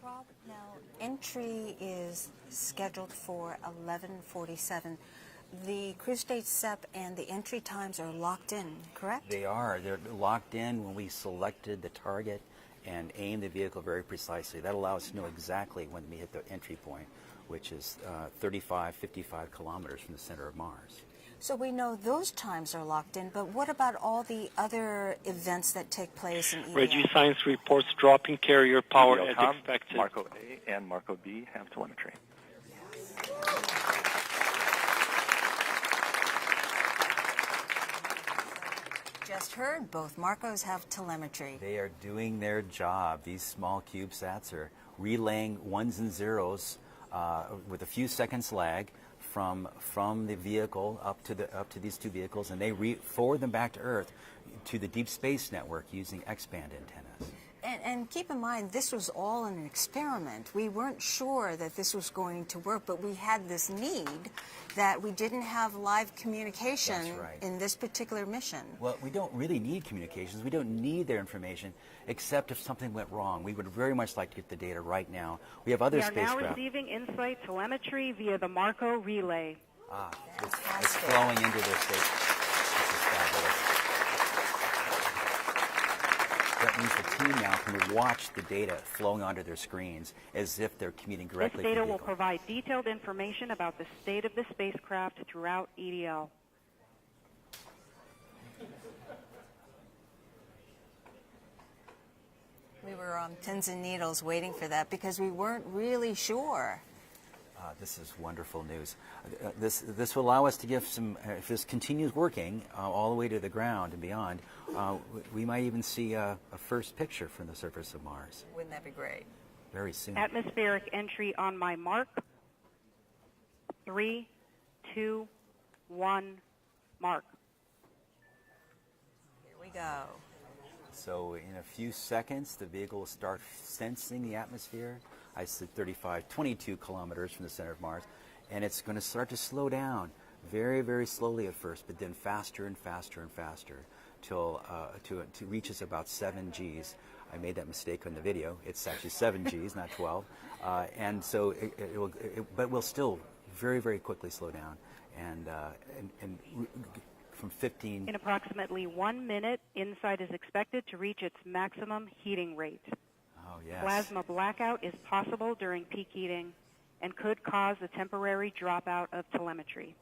Rob, now entry is scheduled for 11:47. The cruise stage SEP and the entry times are locked in, correct? They are. They're locked in when we selected the target and aimed the vehicle very precisely. That allows us to know exactly when we hit the entry point, which is 55 kilometers from the center of Mars. So we know those times are locked in, but what about all the other events that take place in EDL? Regi Science reports dropping carrier power as EDL-com, expected. Marco A and Marco B have telemetry. Just heard, both Marcos have telemetry. They are doing their job. These small CubeSats are relaying ones and zeros with a few seconds lag from the vehicle up to these two vehicles, and they forward them back to Earth to the Deep Space Network using X-band antennas. And keep in mind, this was all an experiment. We weren't sure that this was going to work, but we had this need that we didn't have live communication in this particular mission. Well, we don't really need communications. We don't need their information, except if something went wrong. We would very much like to get the data right now. We have other spacecraft. We are now receiving InSight telemetry via the Marco relay. It's flowing into this station. This is fabulous. can watch the data flowing onto their screens as if they're commuting directly This from data the will vehicle. provide detailed information about the state of the spacecraft throughout EDL. We were on pins and needles waiting for that because we weren't really sure. This is wonderful news. This will allow us to give some, if this continues working all the way to the ground and beyond, we might even see a first picture from the surface of Mars. Wouldn't that be great? Very soon. Atmospheric entry on my mark. 3, 2, 1, mark. Here we go. So in a few seconds, the vehicle will start sensing the atmosphere. I said 22 kilometers from the center of Mars, and it's going to start to slow down very, very slowly at first, but then faster and faster and faster till it reaches about 7 Gs. I made that mistake on the video. It's actually 7 Gs, not 12. And so but we'll still very, very quickly slow down, and from 15. In approximately 1 minute, InSight is expected to reach its maximum heating rate. Oh, yes. Plasma blackout is possible during peak heating and could cause a temporary dropout of telemetry.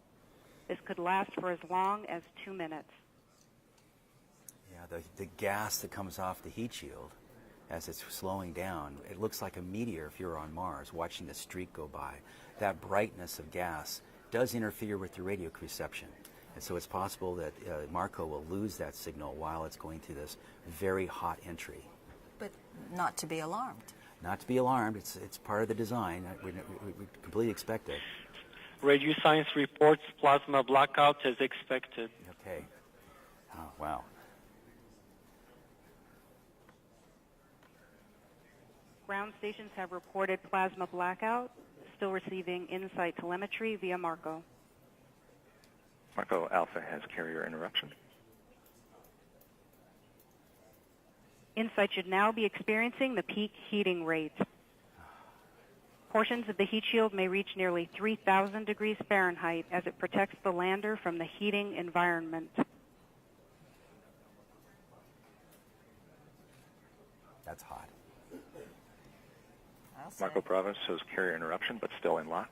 This could last for as long as 2 minutes. Yeah, the gas that comes off the heat shield as it's slowing down, it looks like a meteor if you're on Mars watching the streak go by. That brightness of gas does interfere with the radio reception. And so it's possible that Marco will lose that signal while it's going through this very hot entry. But not to be alarmed. Not to be alarmed. It's part of the design. We completely expect it. Radio Science reports plasma blackout as expected. Okay. Oh, wow. Ground stations have reported plasma blackout, still receiving InSight telemetry via Marco. Marco Alpha has carrier interruption. InSight should now be experiencing the peak heating rate. Portions of the heat shield may reach nearly 3,000 degrees Fahrenheit as it protects the lander from the heating environment. That's hot. Marco Bravo shows carrier interruption, but still in lock.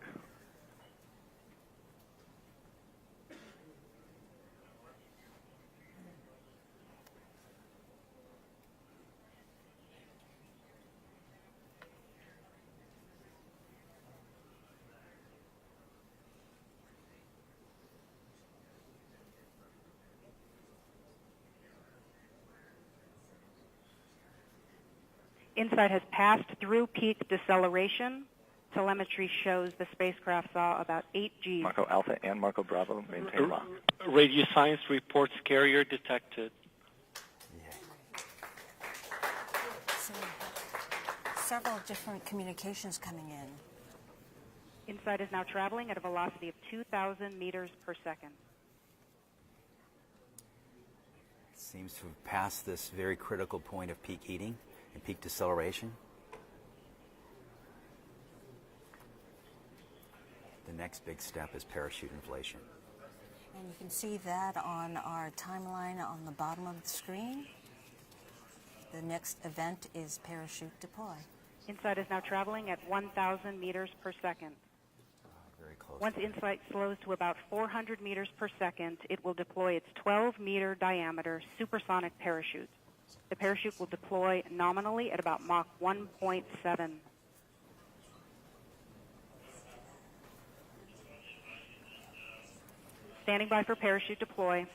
InSight has passed through peak deceleration. Telemetry shows the spacecraft saw about 8 Gs. Marco Alpha and Marco Bravo maintain lock. Radio Science reports carrier detected. So, several different communications coming in. InSight is now traveling at a velocity of 2,000 meters per second. Seems to have passed this very critical point of peak heating and peak deceleration. The next big step is parachute inflation. And you can see that on our timeline on the bottom of the screen. The next event is parachute deploy. InSight is now traveling at 1,000 meters per second. Very close. Once InSight slows to about 400 meters per second, it will deploy its 12-meter diameter supersonic parachute. The parachute will deploy nominally at about Mach 1.7. Standing by for parachute deploy.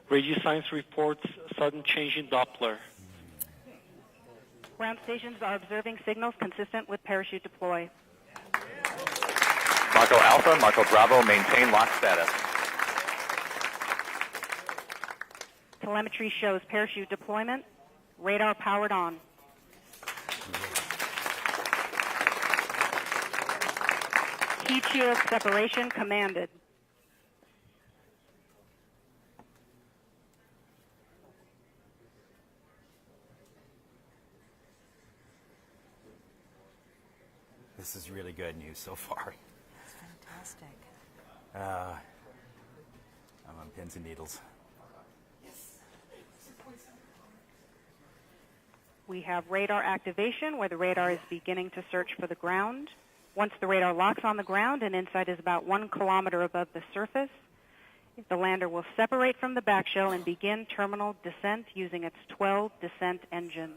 Radio Science reports sudden change in Doppler. Ground stations are observing signals consistent with parachute deploy. Marco Alpha, Marco Bravo maintain lock status. Telemetry shows parachute deployment. Radar powered on. Heat shield separation commanded. this is really good news so far. That's fantastic. I'm on pins and needles. We have radar activation, where the radar is beginning to search for the ground. Once the radar locks on the ground and InSight is about 1 kilometer above the surface, the lander will separate from the backshell and begin terminal descent using its 12 descent engines.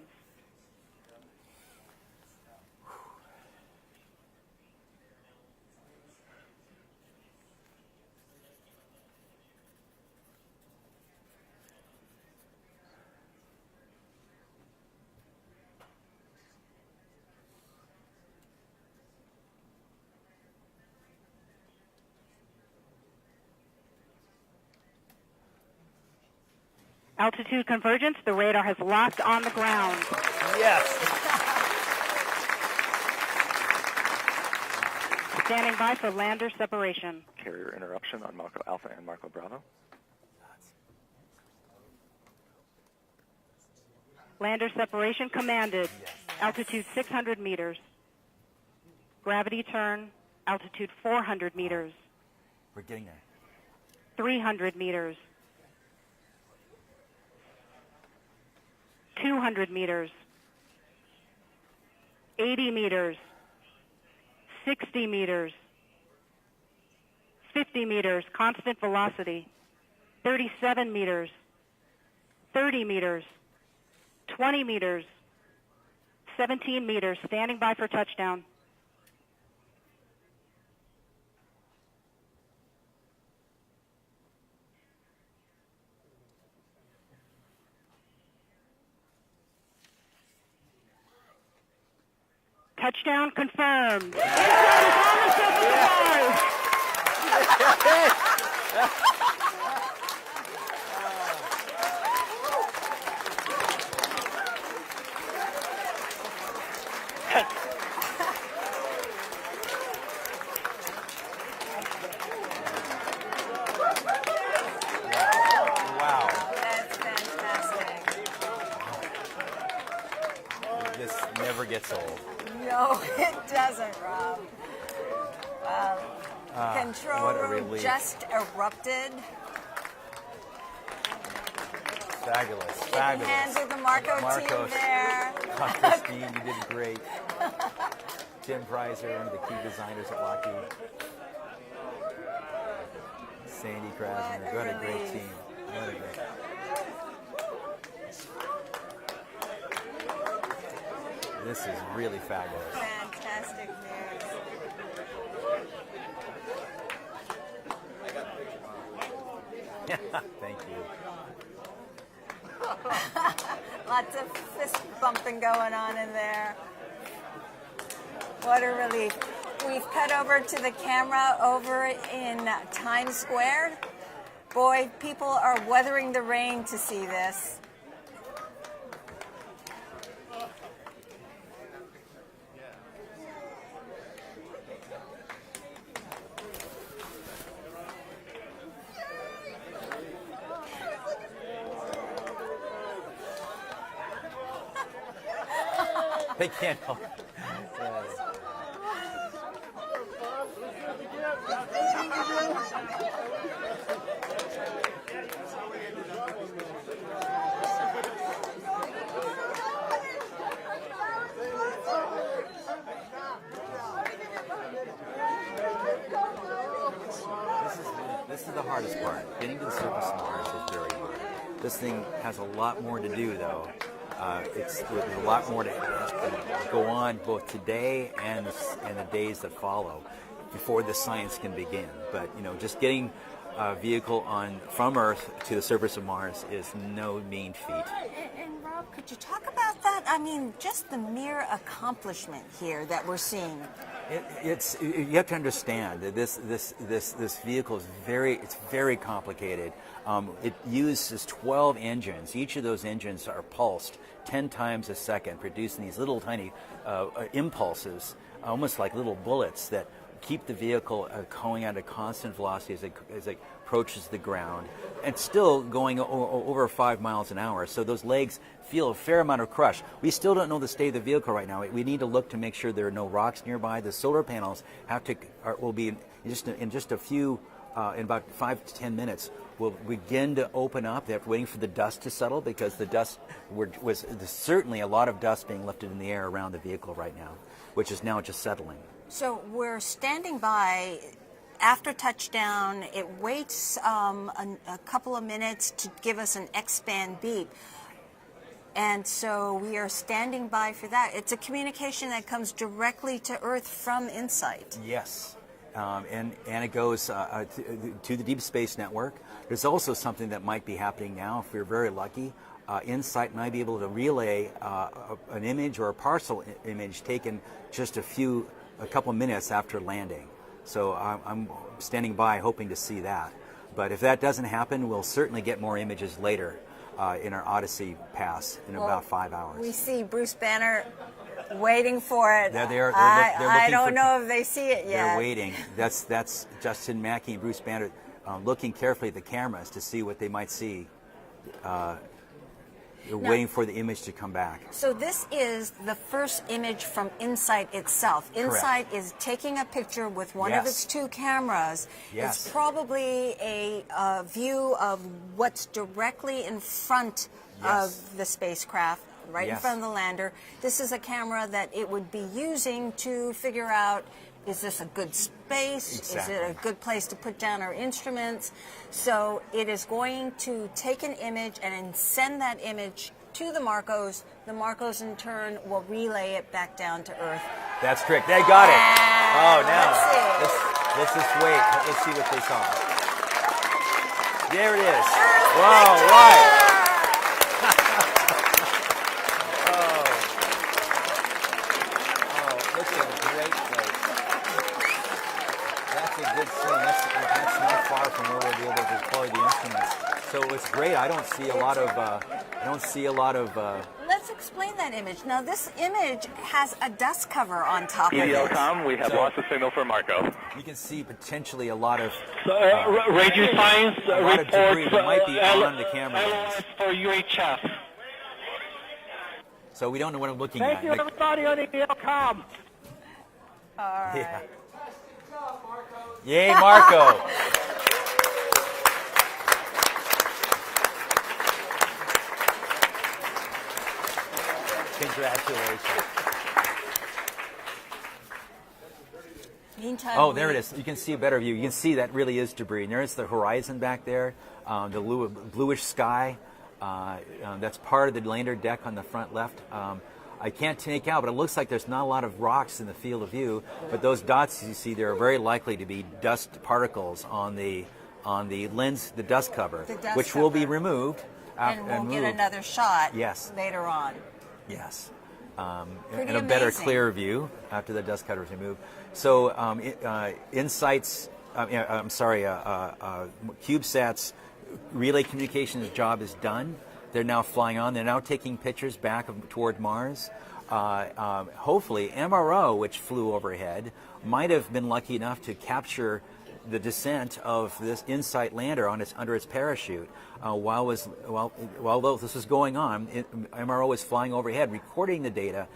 Altitude convergence, the radar has locked on the ground. Yes. Standing by for lander separation. Carrier interruption on Marco Alpha and Marco Bravo. Lander separation commanded. Altitude 600 meters. Gravity turn, altitude 400 meters. We're getting there. 300 meters. 200 meters. 80 meters. 60 meters. 50 meters, constant velocity. 37 meters. 30 meters. 20 meters. 17 meters, standing by for touchdown. Touchdown confirmed. Wow. That's fantastic. This never gets old. No, it doesn't, Rob. Control what a room relief. just erupted. Fabulous. Shaking Fabulous. hands with the Marco team there. Christine, you did great. Tim Preiser, one of the key designers at Lockheed. Sandy Krasner, what a great team. What a great. This is really fabulous. Fantastic news. Thank you. Lots of fist bumping going on in there. What a relief. We've cut over to the camera over in Times Square. Boy, people are weathering the rain to see this. They can't help. This is the hardest part. Getting to the surface of Mars is very hard. This thing has a lot more to do, though. There's a lot more to go on both today and the days that follow before the science can begin. But just getting a vehicle from Earth to the surface of Mars is no mean feat. And Rob, could you talk about that? I mean, just the mere accomplishment here that we're seeing. You have to understand that this vehicle is very complicated. It uses 12 engines. Each of those engines are pulsed 10 times a second, producing these little tiny impulses, almost like little bullets that keep the vehicle going at a constant velocity as it approaches the ground, and still going over 5 miles an hour. So those legs feel a fair amount of crush. We still don't know the state of the vehicle right now. We need to look to make sure there are no rocks nearby. The solar panels will be in just a few, in about 5 to 10 minutes, will begin to open up. They're waiting for the dust to settle, because the dust there's certainly a lot of dust being lifted in the air around the vehicle right now, which is now just settling. So we're standing by after touchdown. It waits a couple of minutes to give us an X-band beep. And so we are standing by for that. It's a communication that comes directly to Earth from InSight. Yes. And it goes to the Deep Space Network. There's also something that might be happening now, if we're very lucky. InSight might be able to relay an image or a parcel image taken just a couple of minutes after landing. So I'm standing by hoping to see that. But if that doesn't happen, we'll certainly get more images later in our Odyssey pass in about 5 hours. We see Bruce Banner waiting for it. They're I don't know if they see it yet. They're waiting. That's Justin Mackey and Bruce Banner looking carefully at the cameras to see what they might see. They're waiting for the image to come back. So this is the first image from InSight itself. InSight is taking a picture with one of its 2 cameras. Yes. It's probably a view of what's directly in front of the spacecraft, right in front of the lander. This is a camera that it would be using to figure out, is this a good space? Exactly. Is it a good place to put down our instruments? So it is going to take an image and then send that image to the Marcos. The Marcos, in turn, will relay it back down to Earth. That's correct. They got it. Oh, now let's just wait. Let's see what they saw. There it is. Whoa, right. Look at a great place. That's a good scene. That's not far from where we'll be able to deploy the instruments. So it's great. I don't see a lot of. Let's explain that image. Now, this image has a dust cover on top of it. EDLCom, we have lost the signal for Marco. You can see potentially a lot of radio science a lot of debris reports that might be on the camera lens. for UHF. So we don't know what I'm looking Thank at. you, everybody on EDLCom. All right. Yeah. Yay, Marco! Congratulations. Meantime, there it is. You can see a better view. You can see that really is debris. And there's the horizon back there, the bluish sky. That's part of the lander deck on the front left. I can't take out, but it looks like there's not a lot of rocks in the field of view. But those dots you see there are very likely to be dust particles on the lens, the dust cover, which will be removed. And we'll get another shot Yes. later on. Yes. Pretty and a better, amazing. clear view after the dust cover is removed. So InSight's, CubeSat's relay communications job is done. They're now flying on. They're now taking pictures back toward Mars. Hopefully, MRO, which flew overhead, might have been lucky enough to capture the descent of this InSight lander under its parachute. While this was going on, MRO was flying overhead, recording the data,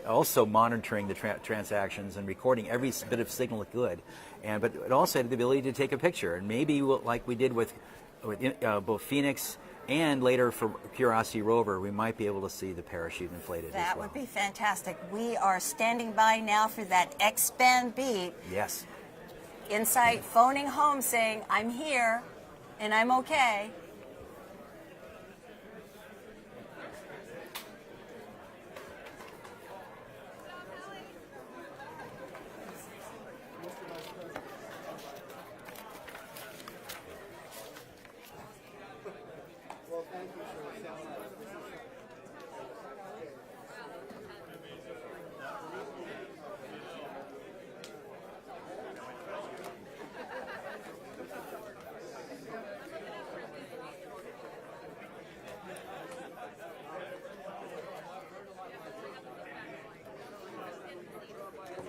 also monitoring the transactions and recording every bit of signal it could. But it also had the ability to take a picture, and maybe like we did with both Phoenix and later for Curiosity rover, we might be able to see the parachute inflated as well. That would be fantastic. We are standing by now for that X-band beep. Yes. InSight phoning home saying, I'm here and I'm okay.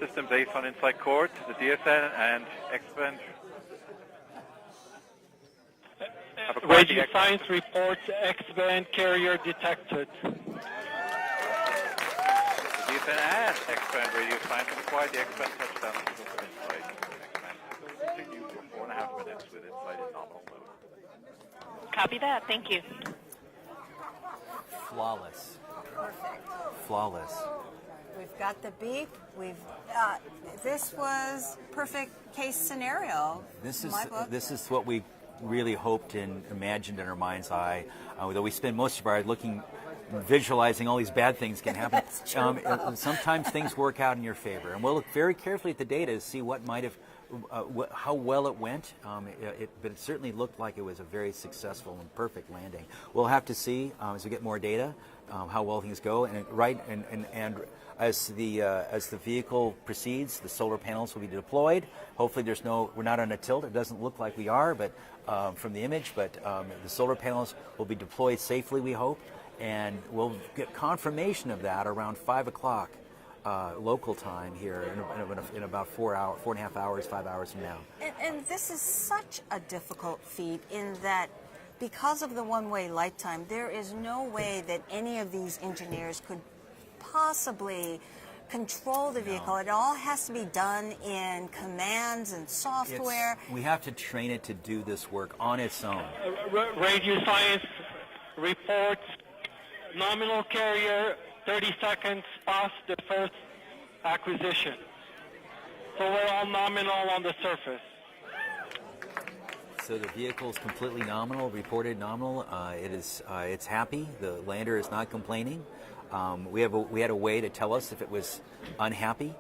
Systems Ace on inside court, the DSN and X-band. Radio science reports X-band carrier detected. The DSN and X-band radio science have acquired the X-band touchdown on the system inside. X-band will continue for 4.5 minutes with inside in nominal mode. Copy that. Thank you. Flawless. Perfect. Flawless. We've got the beep. This was perfect case scenario. This in is my book. this is what we really hoped and imagined in our mind's eye. Though we spend most of our visualizing all these bad things can happen. That's true, sometimes things work out in your favor, and we'll look very carefully at the data to see what might have, how well it went. But it certainly looked like it was a very successful and perfect landing. We'll have to see as we get more data how well things go, and as the vehicle proceeds, the solar panels will be deployed. Hopefully, we're not on a tilt. It doesn't look like we are, but from the image. But the solar panels will be deployed safely, we hope, and we'll get confirmation of that around 5 o'clock local time here in about 4.5 hours, 5 hours from now. And this is such a difficult feat in that, because of the one-way light time, there is no way that any of these engineers could possibly control the vehicle. It all has to be done in commands and software. We have to train it to do this work on its own. Radio science reports nominal carrier 30 seconds past the first acquisition. So we're all nominal on the surface. So the vehicle is completely nominal, reported nominal. It's happy. The lander is not complaining. We had a way to tell us if it was unhappy,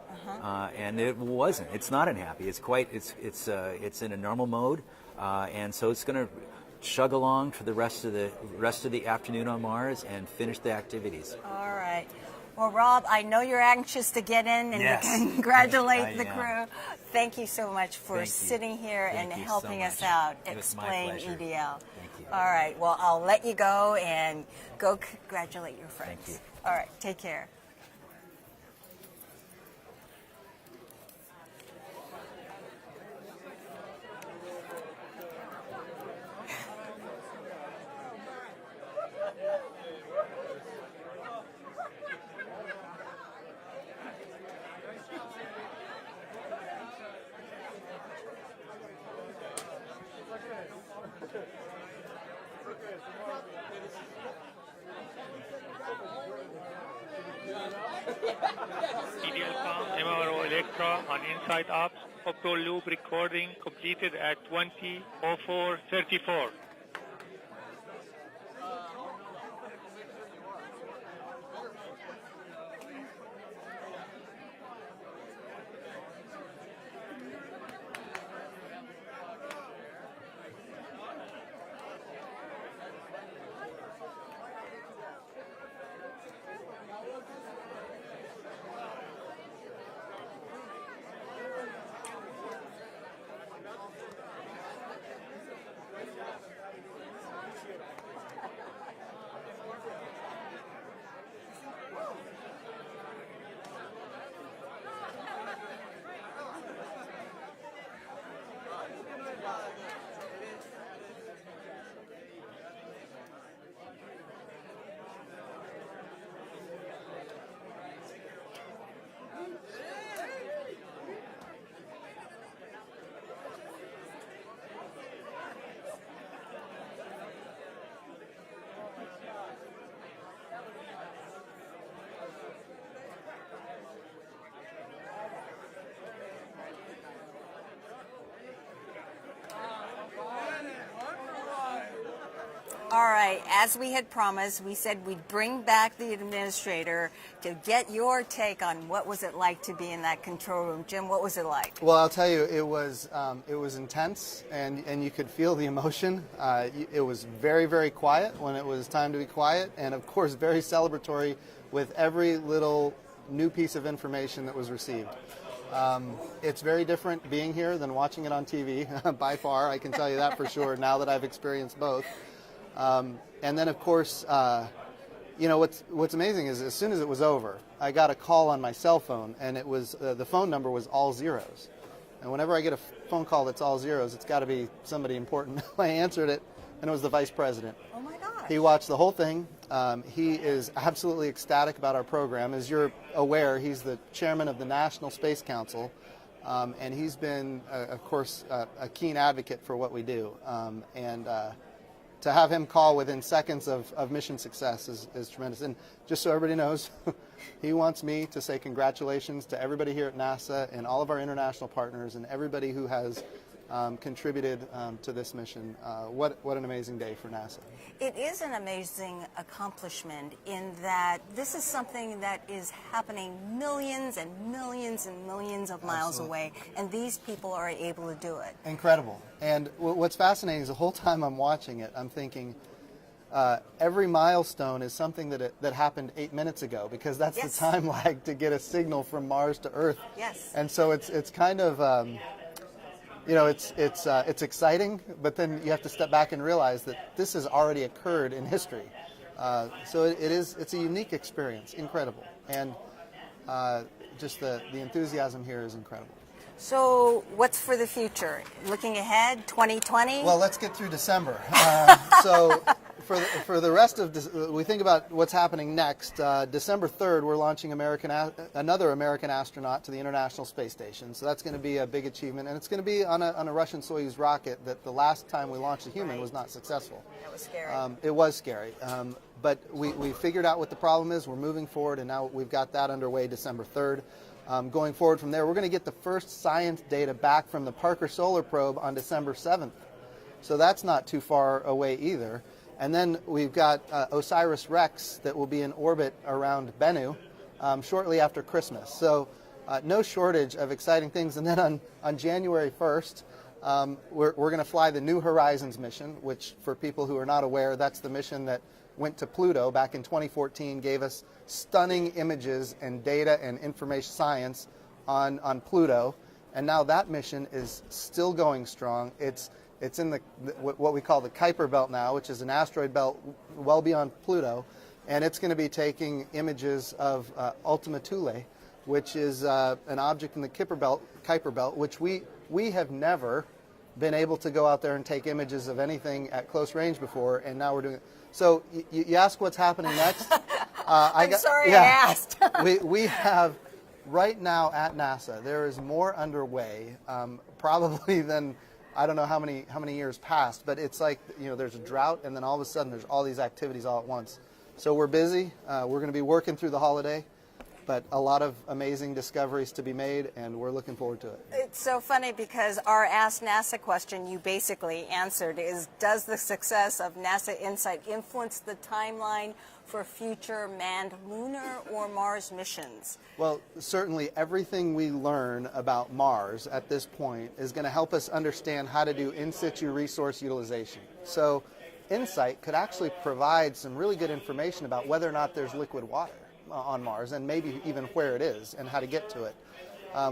and it wasn't. It's not unhappy. It's in a normal mode, and so it's going to chug along for the rest of the afternoon on Mars and finish the activities. All right. Well, Rob, I know you're anxious to get in and congratulate the crew. Thank you so much for sitting here and helping us out. Explain EDL. Thank you. All right. Well, I'll let you go and go congratulate your friends. Thank you. All right. Take care. MRO Electra on Inside Ops, Opto Loop recording completed at 20:04:34. All right, as we had promised, we said we'd bring back the administrator to get your take on what was it like to be in that control room. Jim, what was it like? Well, I'll tell you, it was intense, and you could feel the emotion. It was very, very quiet when it was time to be quiet, and of course very celebratory with every little new piece of information that was received. It's very different being here than watching it on TV, by far, I can tell you that for sure, now that I've experienced both. And then, of course, You know, what's amazing is as soon as it was over, I got a call on my cell phone, and it was the phone number was all zeros. And whenever I get a phone call that's all zeros, it's got to be somebody important. I answered it, and it was the vice president. Oh my gosh. He watched the whole thing. He is absolutely ecstatic about our program. As you're aware, he's the chairman of the National Space Council, and he's been, of course, a keen advocate for what we do. To have him call within seconds of mission success is tremendous. And just so everybody knows, he wants me to say congratulations to everybody here at NASA and all of our international partners and everybody who has contributed to this mission. What an amazing day for NASA. It is an amazing accomplishment in that this is something that is happening millions and millions and millions of miles away, and these people are able to do it. Incredible. And what's fascinating is the whole time I'm watching it, I'm thinking every milestone is something that happened 8 minutes ago, because that's the time lag to get a signal from Mars to Earth. Yes. And so it's kind of you know, it's exciting, but then you have to step back and realize that this has already occurred in history. So it's a unique experience, incredible, and just the enthusiasm here is incredible. So what's for the future? Looking ahead, 2020? Well, let's get through December. So for the rest of we think about what's happening next. December 3rd, we're launching another American astronaut to the International Space Station. So that's going to be a big achievement, and it's going to be on a Russian Soyuz rocket that the last time we launched a human was not successful. That was scary. It was scary, but we figured out what the problem is. We're moving forward, and now we've got that underway December 3rd. Going forward from there, we're going to get the first science data back from the Parker Solar Probe on December 7th. So that's not too far away either. And then we've got OSIRIS-REx that will be in orbit around Bennu shortly after Christmas. So no shortage of exciting things. And then on January 1st, we're going to fly the New Horizons mission, which for people who are not aware, that's the mission that went to Pluto back in 2014, gave us stunning images and data and information science on Pluto. And now that mission is still going strong. It's in what we call the Kuiper Belt now, which is an asteroid belt well beyond Pluto, and it's going to be taking images of Ultima Thule, which is an object in the Kuiper Belt, which we have never been able to go out there and take images of anything at close range before, and now we're doing it. So you ask what's happening next? I'm sorry I asked. we have right now at NASA, there is more underway, probably than I don't know how many years passed, but it's like, you know, there's a drought, and then all of a sudden there's all these activities all at once. So we're busy. We're going to be working through the holiday, but a lot of amazing discoveries to be made, and we're looking forward to it. It's so funny because our Ask NASA question you basically answered is, does the success of NASA InSight influence the timeline for future manned lunar or Mars missions? Well, certainly everything we learn about Mars at this point is going to help us understand how to do in situ resource utilization. So InSight could actually provide some really good information about whether or not there's liquid water on Mars, and maybe even where it is and how to get to it.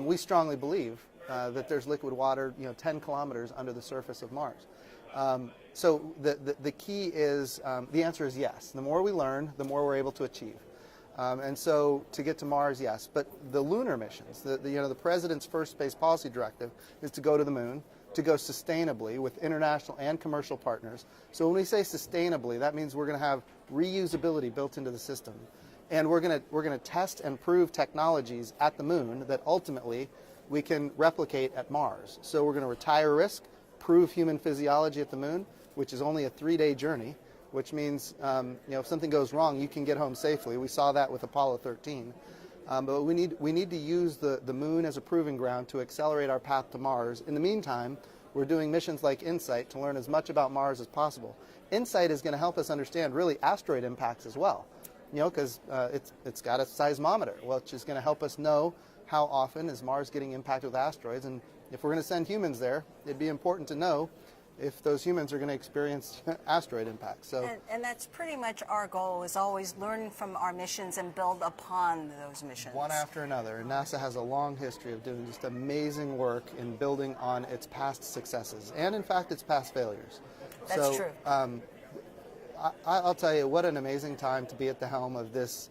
We strongly believe that there's liquid water, 10 kilometers under the surface of Mars. So the key is, the answer is yes. The more we learn, the more we're able to achieve. And so to get to Mars, yes. But the lunar missions, the President's first space policy directive is to go to the moon, to go sustainably with international and commercial partners. So when we say sustainably, that means we're going to have reusability built into the system. And we're going to test and prove technologies at the moon that ultimately we can replicate at Mars. So we're going to retire risk, prove human physiology at the moon, which is only a 3-day journey, which means if something goes wrong, you can get home safely. We saw that with Apollo 13. But we need to use the moon as a proving ground to accelerate our path to Mars. In the meantime, we're doing missions like InSight to learn as much about Mars as possible. InSight is going to help us understand really asteroid impacts as well. Because it's got a seismometer, which is going to help us know how often is Mars getting impacted with asteroids. And if we're going to send humans there, it'd be important to know if those humans are going to experience asteroid impacts. So, and that's pretty much our goal, is always learn from our missions and build upon those missions. One after another. And NASA has a long history of doing just amazing work in building on its past successes and, in fact, its past failures. That's true. I'll tell you, what an amazing time to be at the helm of this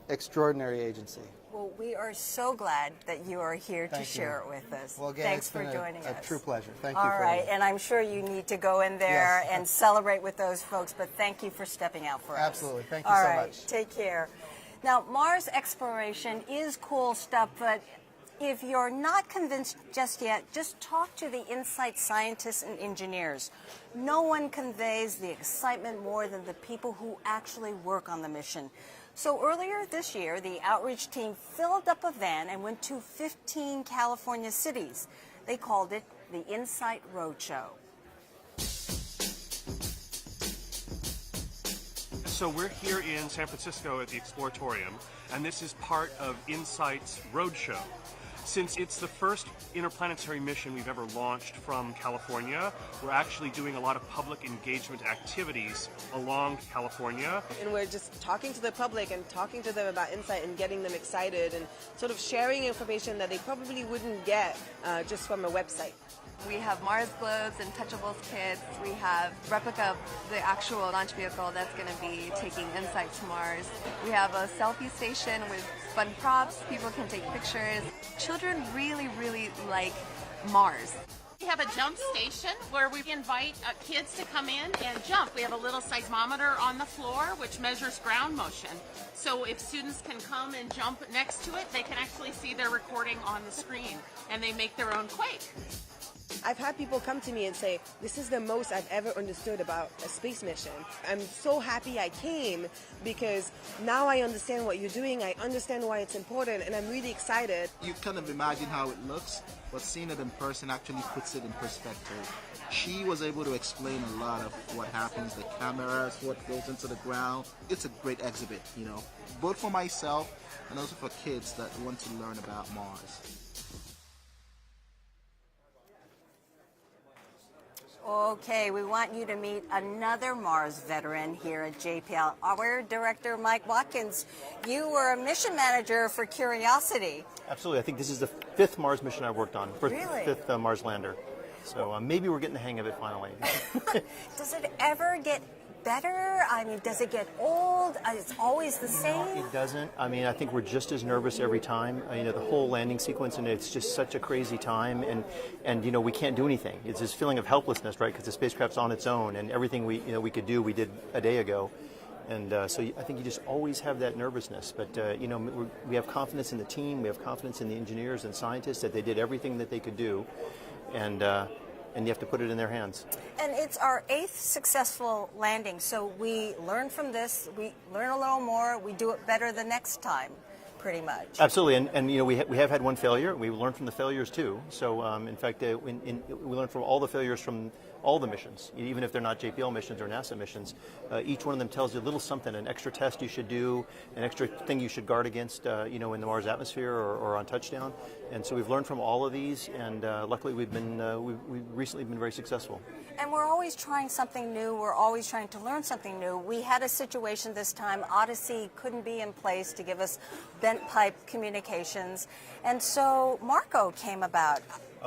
extraordinary agency. Well, we are so glad that you are here to Thank you. share it with us. Well, again, thanks it's for been joining us. a true pleasure. Thank you. All for right, having me. and I'm sure you need to go in there Yes. and celebrate with those folks, but thank you for stepping out for us. Absolutely. Thank you All so right, much. take care. Now, Mars exploration is cool stuff, but if you're not convinced just yet, just talk to the InSight scientists and engineers. No one conveys the excitement more than the people who actually work on the mission. So earlier this year, the outreach team filled up a van and went to 15 California cities. They called it the InSight Roadshow. So we're here in San Francisco at the Exploratorium, and this is part of InSight's Roadshow. Since it's the first interplanetary mission we've ever launched from California, we're actually doing a lot of public engagement activities along California. And we're just talking to the public and talking to them about InSight and getting them excited and sort of sharing information that they probably wouldn't get just from a website. We have Mars globes and touchables kits. We have replica of the actual launch vehicle that's going to be taking InSight to Mars. We have a selfie station with fun props. People can take pictures. Children really, really like Mars. We have a jump station where we invite kids to come in and jump. We have a little seismometer on the floor which measures ground motion. So if students can come and jump next to it, they can actually see their recording on the screen and they make their own quake. I've had people come to me and say, this is the most I've ever understood about a space mission. I'm so happy I came because now I understand what you're doing, I understand why it's important, and I'm really excited. You kind of imagine how it looks, but seeing it in person actually puts it in perspective. She was able to explain a lot of what happens, the cameras, what goes into the ground. It's a great exhibit, you know, both for myself and also for kids that want to learn about Mars. Okay, we want you to meet another Mars veteran here at JPL, our director, Mike Watkins. You were a mission manager for Curiosity. Absolutely. I think this is the 5th Mars mission I've worked on, Really? 5th Mars lander. So maybe we're getting the hang of it finally. Does it ever get better? I mean, does it get old? It's always the same? It doesn't. I mean, I think we're just as nervous every time. You know, the whole landing sequence, and it's just such a crazy time, and you know, we can't do anything. It's this feeling of helplessness, right? Because the spacecraft's on its own, and everything we could do, we did a day ago. And so I think you just always have that nervousness. But, you know, we have confidence in the team. We have confidence in the engineers and scientists that they did everything that they could do. And you have to put it in their hands. And it's our 8th successful landing, so we learn from this, we learn a little more, we do it better the next time, pretty much. Absolutely, and you know, we have had one failure. We learned from the failures too. So in fact, we learned from all the failures from all the missions, even if they're not JPL missions or NASA missions. Each one of them tells you a little something, an extra test you should do, an extra thing you should guard against, you know, in the Mars atmosphere or on touchdown. And so we've learned from all of these, and luckily we've recently been very successful. And we're always trying something new. We're always trying to learn something new. We had a situation this time. Odyssey couldn't be in place to give us bent pipe communications. And so Marco came about.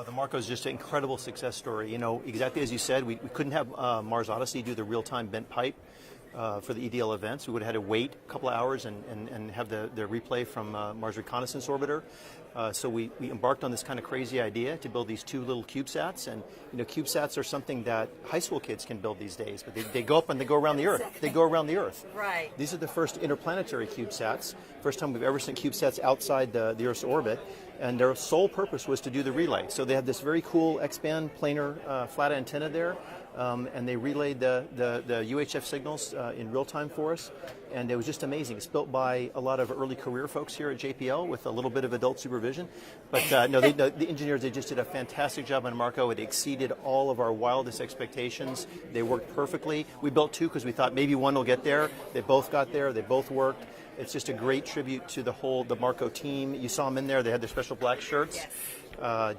The Marco is just an incredible success story. You know, exactly as you said, we couldn't have Mars Odyssey do the real-time bent pipe for the EDL events. We would have had to wait a couple of hours and have the replay from Mars Reconnaissance Orbiter. So we embarked on this kind of crazy idea to build these 2 little CubeSats. And, you know, CubeSats are something that high school kids can build these days, but they go up and they go around the Earth. They go around the Earth. Right. These are the first interplanetary CubeSats. First time we've ever sent CubeSats outside the Earth's orbit. And their sole purpose was to do the relay. So they have this very cool X-band planar flat antenna there, and they relayed the UHF signals in real time for us, and it was just amazing. It's built by a lot of early career folks here at JPL with a little bit of adult supervision. But no, the engineers, they just did a fantastic job on Marco. It exceeded all of our wildest expectations. They worked perfectly. We built 2 because we thought maybe one will get there. They both got there. They both worked. It's just a great tribute to the Marco team. You saw them in there. They had their special black shirts. Yes.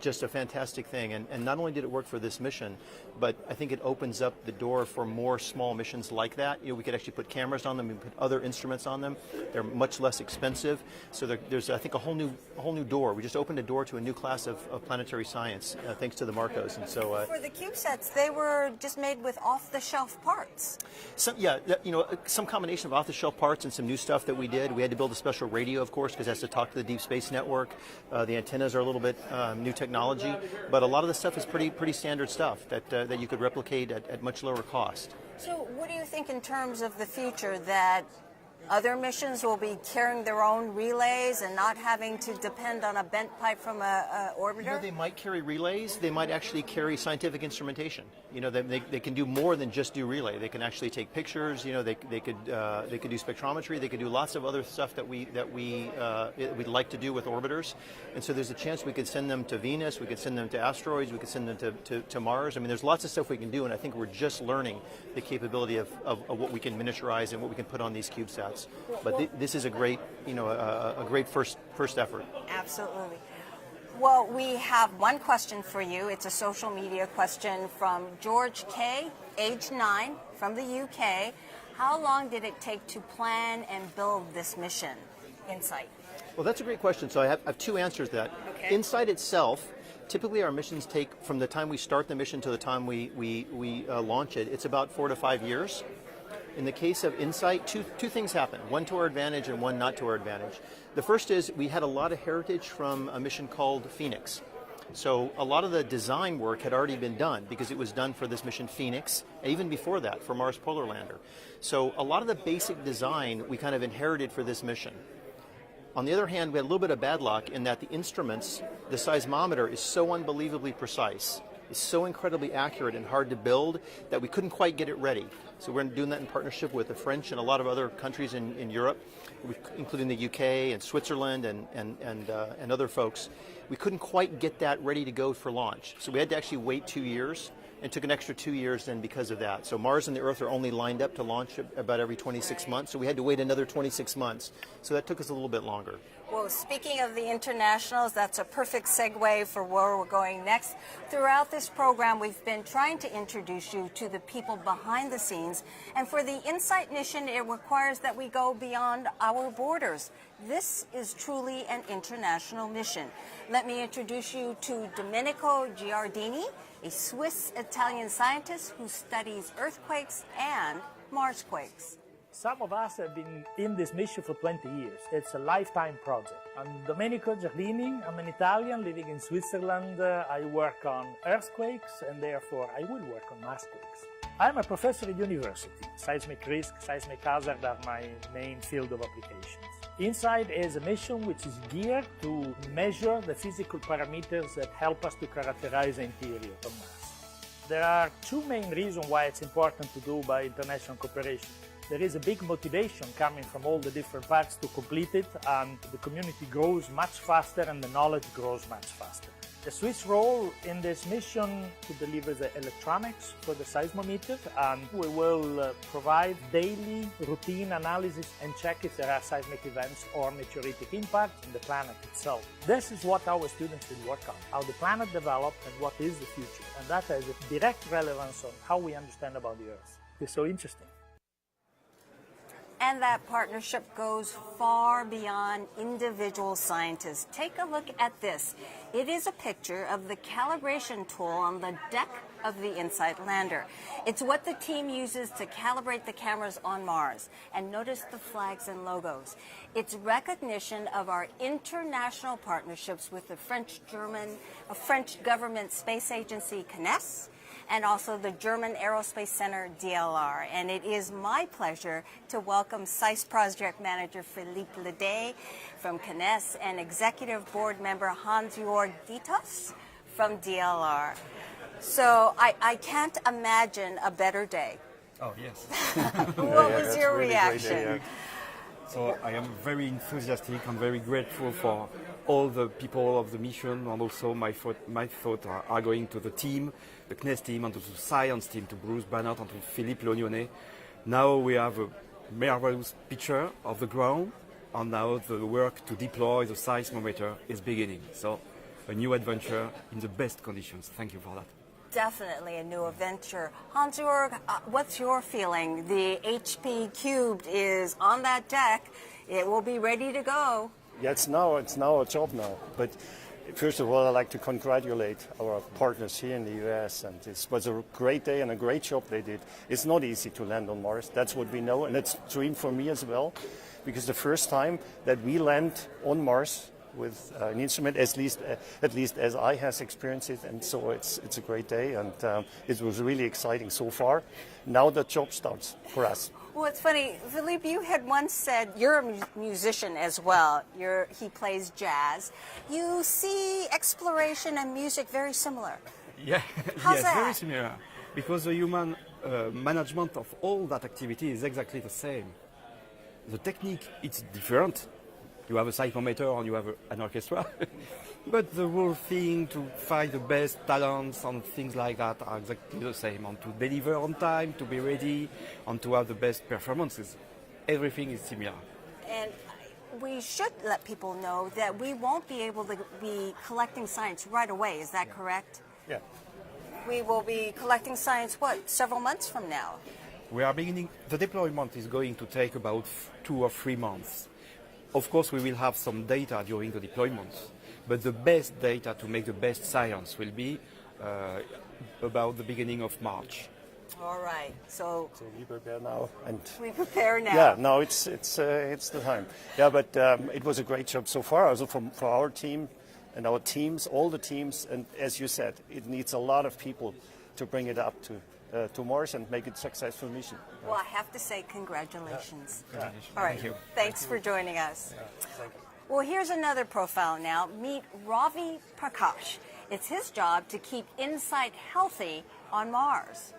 Just a fantastic thing. And not only did it work for this mission, but I think it opens up the door for more small missions like that. We could actually put cameras on them and put other instruments on them. They're much less expensive. So there's, I think, a whole new door. We just opened a door to a new class of planetary science thanks to the Marcos. And so for the CubeSats, they were just made with off-the-shelf parts. Some combination of off-the-shelf parts and some new stuff that we did. We had to build a special radio, of course, because it has to talk to the Deep Space Network. The antennas are a little bit new technology, but a lot of the stuff is pretty standard stuff that you could replicate at much lower cost. So what do you think in terms of the future, that other missions will be carrying their own relays and not having to depend on a bent pipe from a orbiter? They might carry relays. They might actually carry scientific instrumentation. They can do more than just do relay. They can actually take pictures. They could do spectrometry. They could do lots of other stuff that we'd like to do with orbiters. And so there's a chance we could send them to Venus. We could send them to asteroids. We could send them to Mars. I mean, there's lots of stuff we can do, and I think we're just learning the capability of what we can miniaturize and what we can put on these CubeSats. But this is a great, a great first effort. Absolutely. Well, we have one question for you. It's a social media question from George K., age 9, from the UK. How long did it take to plan and build this mission, InSight? Well, that's a great question. So I have two answers to that. Okay. InSight itself, typically our missions take, from the time we start the mission to the time we launch it, it's about 4 to 5 years. In the case of InSight, two things happen, one to our advantage and one not to our advantage. The first is we had a lot of heritage from a mission called Phoenix. So a lot of the design work had already been done because it was done for this mission Phoenix, and even before that for Mars Polar Lander. So a lot of the basic design we kind of inherited for this mission. On the other hand, we had a little bit of bad luck in that the instruments, the seismometer is so unbelievably precise. It's so incredibly accurate and hard to build that we couldn't quite get it ready. So we're doing that in partnership with the French and a lot of other countries in Europe, including the UK and Switzerland and other folks. We couldn't quite get that ready to go for launch. So we had to actually wait 2 years, and took an extra 2 years then because of that. So Mars and the Earth are only lined up to launch about every 26 months, so we had to wait another 26 months. So that took us a little bit longer. Well, speaking of the internationals, that's a perfect segue for where we're going next. Throughout this program, we've been trying to introduce you to the people behind the scenes. And for the InSight mission, it requires that we go beyond our borders. This is truly an international mission. Let me introduce you to Domenico Giardini, a Swiss-Italian scientist who studies earthquakes and Marsquakes. Some of us have been in this mission for 20 years. It's a lifetime project. I'm Domenico Giardini. I'm an Italian living in Switzerland. I work on earthquakes and therefore I will work on Marsquakes. I'm a professor at university. Seismic risk, seismic hazard are my main field of applications. InSight is a mission which is geared to measure the physical parameters that help us to characterize the interior of Mars. There are two main reasons why it's important to do by international cooperation. There is a big motivation coming from all the different parts to complete it, and the community grows much faster and the knowledge grows much faster. The Swiss role in this mission to deliver the electronics for the seismometer, and we will provide daily routine analysis and check if there are seismic events or meteoritic impact in the planet itself. This is what our students will work on, how the planet developed and what is the future, and that has a direct relevance on how we understand about the Earth. It's so interesting. And that partnership goes far beyond individual scientists. Take a look at this. It is a picture of the calibration tool on the deck of the InSight lander. It's what the team uses to calibrate the cameras on Mars. And notice the flags and logos. It's recognition of our international partnerships with the French government space agency, CNES, and also the German Aerospace Center, DLR. And it is my pleasure to welcome SAIS Project Manager Philippe Ledet from CNES and Executive Board Member Hans-Jörg Dietz from DLR. So I can't imagine a better day. Oh, yes. What was your reaction? So I am very enthusiastic and very grateful for all the people of the mission, and also my thoughts are going to the team, the CNES team, and to the science team, to Bruce Bannert and to Philippe Lognone. Now we have a marvelous picture of the ground, and now the work to deploy the seismometer is beginning. So a new adventure in the best conditions. Thank you for that. Definitely a new adventure. Hans-Jörg, what's your feeling? The HP Cubed is on that deck. It will be ready to go. Yeah, it's now a job now. But first of all, I'd like to congratulate our partners here in the US. And it was a great day and a great job they did. It's not easy to land on Mars. That's what we know. And it's a dream for me as well. Because the first time that we land on Mars with an instrument, at least as I has experienced it, and so it's a great day, and it was really exciting so far. Now the job starts for us. Well, it's funny, Philippe, you had once said you're a musician as well. He plays jazz. You see exploration and music very similar. Yeah, How's yes, that? very similar. Because the human management of all that activity is exactly the same. The technique, it's different. You have a seismometer and you have an orchestra. But the whole thing to find the best talents and things like that are exactly the same. And to deliver on time, to be ready, and to have the best performances. Everything is similar. And we should let people know that we won't be able to be collecting science right away. Is that correct? Yeah. We will be collecting science, several months from now? We are beginning, the deployment is going to take about 2 or 3 months. Of course, we will have some data during the deployment, but the best data to make the best science will be about the beginning of March. All right. So we prepare now, and we prepare now. Yeah, no, it's the time. Yeah, but it was a great job so far. Also for our team and our teams, all the teams, and as you said, it needs a lot of people to bring it up to Mars and make it a successful mission. Well, I have to say congratulations. Yeah. All right. Thank you. Thanks for joining us. Yeah, thank you. Well, here's another profile now. Meet Ravi Prakash. It's his job to keep InSight healthy on Mars.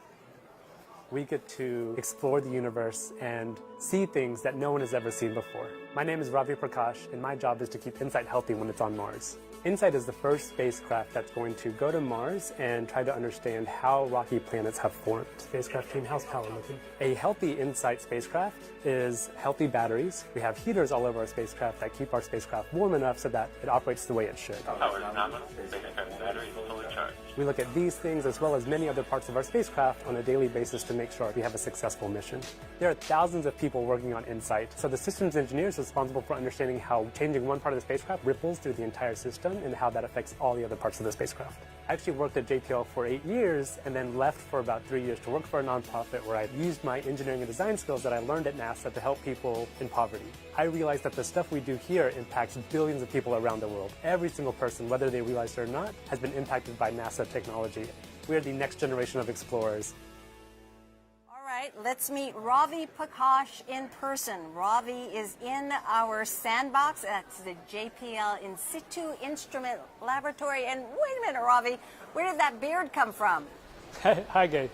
We get to explore the universe and see things that no one has ever seen before. My name is Ravi Prakash, and my job is to keep InSight healthy when it's on Mars. InSight is the first spacecraft that's going to go to Mars and try to understand how rocky planets have formed. Spacecraft team, how's power looking? A healthy InSight spacecraft is healthy batteries. We have heaters all over our spacecraft that keep our spacecraft warm enough so that it operates the way it should. Power is nominal. Spacecraft battery is fully charged. We look at these things as well as many other parts of our spacecraft on a daily basis to make sure we have a successful mission. There are thousands of people working on InSight, so the systems engineer is responsible for understanding how changing one part of the spacecraft ripples through the entire system and how that affects all the other parts of the spacecraft. I actually worked at JPL for 8 years and then left for about 3 years to work for a nonprofit where I used my engineering and design skills that I learned at NASA to help people in poverty. I realized that the stuff we do here impacts billions of people around the world. Every single person, whether they realize it or not, has been impacted by NASA technology. We are the next generation of explorers. All right, let's meet Ravi Prakash in person. Ravi is in our sandbox at the JPL In Situ Instrument Laboratory. And wait a minute, Ravi, where did that beard come from? Hi, Gay.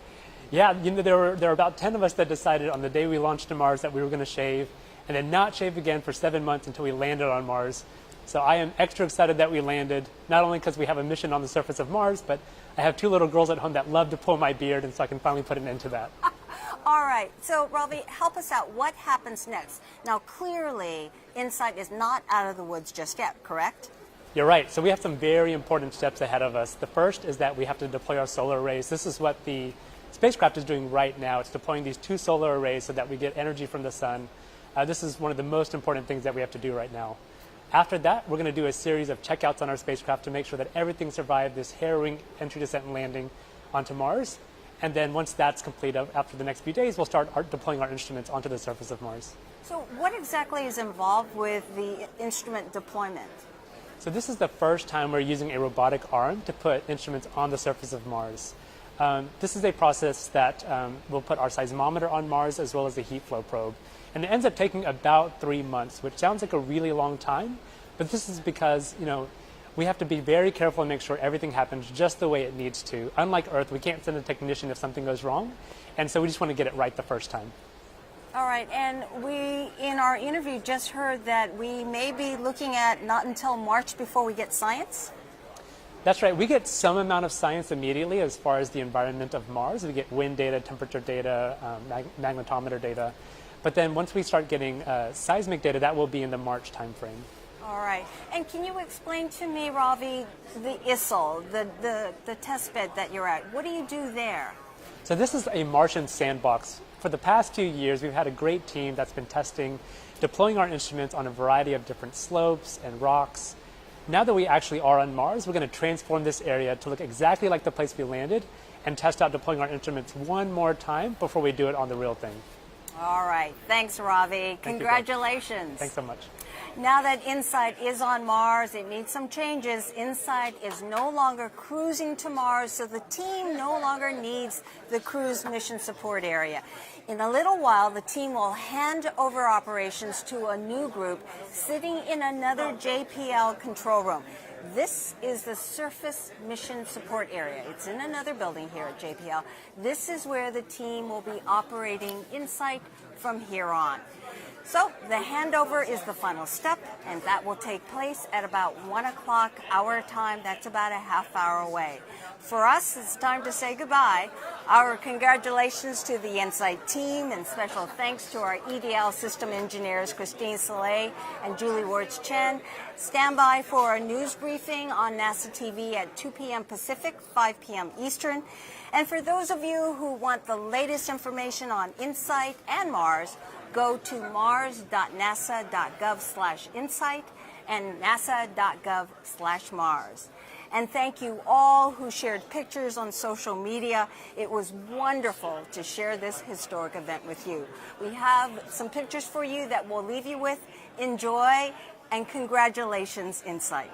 Yeah, there were about 10 of us that decided on the day we launched to Mars that we were going to shave and then not shave again for 7 months until we landed on Mars. So I am extra excited that we landed, not only because we have a mission on the surface of Mars, but I have 2 little girls at home that love to pull my beard, and so I can finally put an end to that. All right, so Ravi, help us out. What happens next? Now, clearly, InSight is not out of the woods just yet, correct? You're right. So we have some very important steps ahead of us. The first is that we have to deploy our solar arrays. This is what the spacecraft is doing right now. It's deploying these 2 solar arrays so that we get energy from the sun. This is one of the most important things that we have to do right now. After that, we're going to do a series of checkouts on our spacecraft to make sure that everything survived this harrowing entry, descent, and landing onto Mars. And then once that's complete, after the next few days, we'll start deploying our instruments onto the surface of Mars. So what exactly is involved with the instrument deployment? So this is the first time we're using a robotic arm to put instruments on the surface of Mars. This is a process that will put our seismometer on Mars as well as the heat flow probe. And it ends up taking about 3 months, which sounds like a really long time. But this is because, we have to be very careful and make sure everything happens just the way it needs to. Unlike Earth, we can't send a technician if something goes wrong. And so we just want to get it right the first time. All right, and we, in our interview, just heard that we may be looking at not until March before we get science? That's right. We get some amount of science immediately as far as the environment of Mars. We get wind data, temperature data, magnetometer data. But then once we start getting seismic data, that will be in the March timeframe. All right. And can you explain to me, Ravi, the ISIL, the test bed that you're at? What do you do there? So this is a Martian sandbox. For the past 2 years, we've had a great team that's been testing, deploying our instruments on a variety of different slopes and rocks. Now that we actually are on Mars, we're going to transform this area to look exactly like the place we landed and test out deploying our instruments one more time before we do it on the real thing. All right. Thanks, Ravi. Congratulations. Thanks so much. Now that InSight is on Mars, it needs some changes. InSight is no longer cruising to Mars, so the team no longer needs the cruise mission support area. In a little while, the team will hand over operations to a new group sitting in another JPL control room. This is the Surface Mission Support Area. It's in another building here at JPL. This is where the team will be operating InSight from here on. So the handover is the final step, and that will take place at about 1 o'clock our time. That's about a half hour away. For us, it's time to say goodbye. Our congratulations to the InSight team, and special thanks to our EDL system engineers, Christine Soleil and Julie Wards-Chen. Stand by for a news briefing on NASA TV at 2 p.m. Pacific, 5 p.m. Eastern. And for those of you who want the latest information on InSight and Mars, go to mars.nasa.gov/insight and nasa.gov/Mars. And thank you all who shared pictures on social media. It was wonderful to share this historic event with you. We have some pictures for you that we'll leave you with. Enjoy, and congratulations, InSight.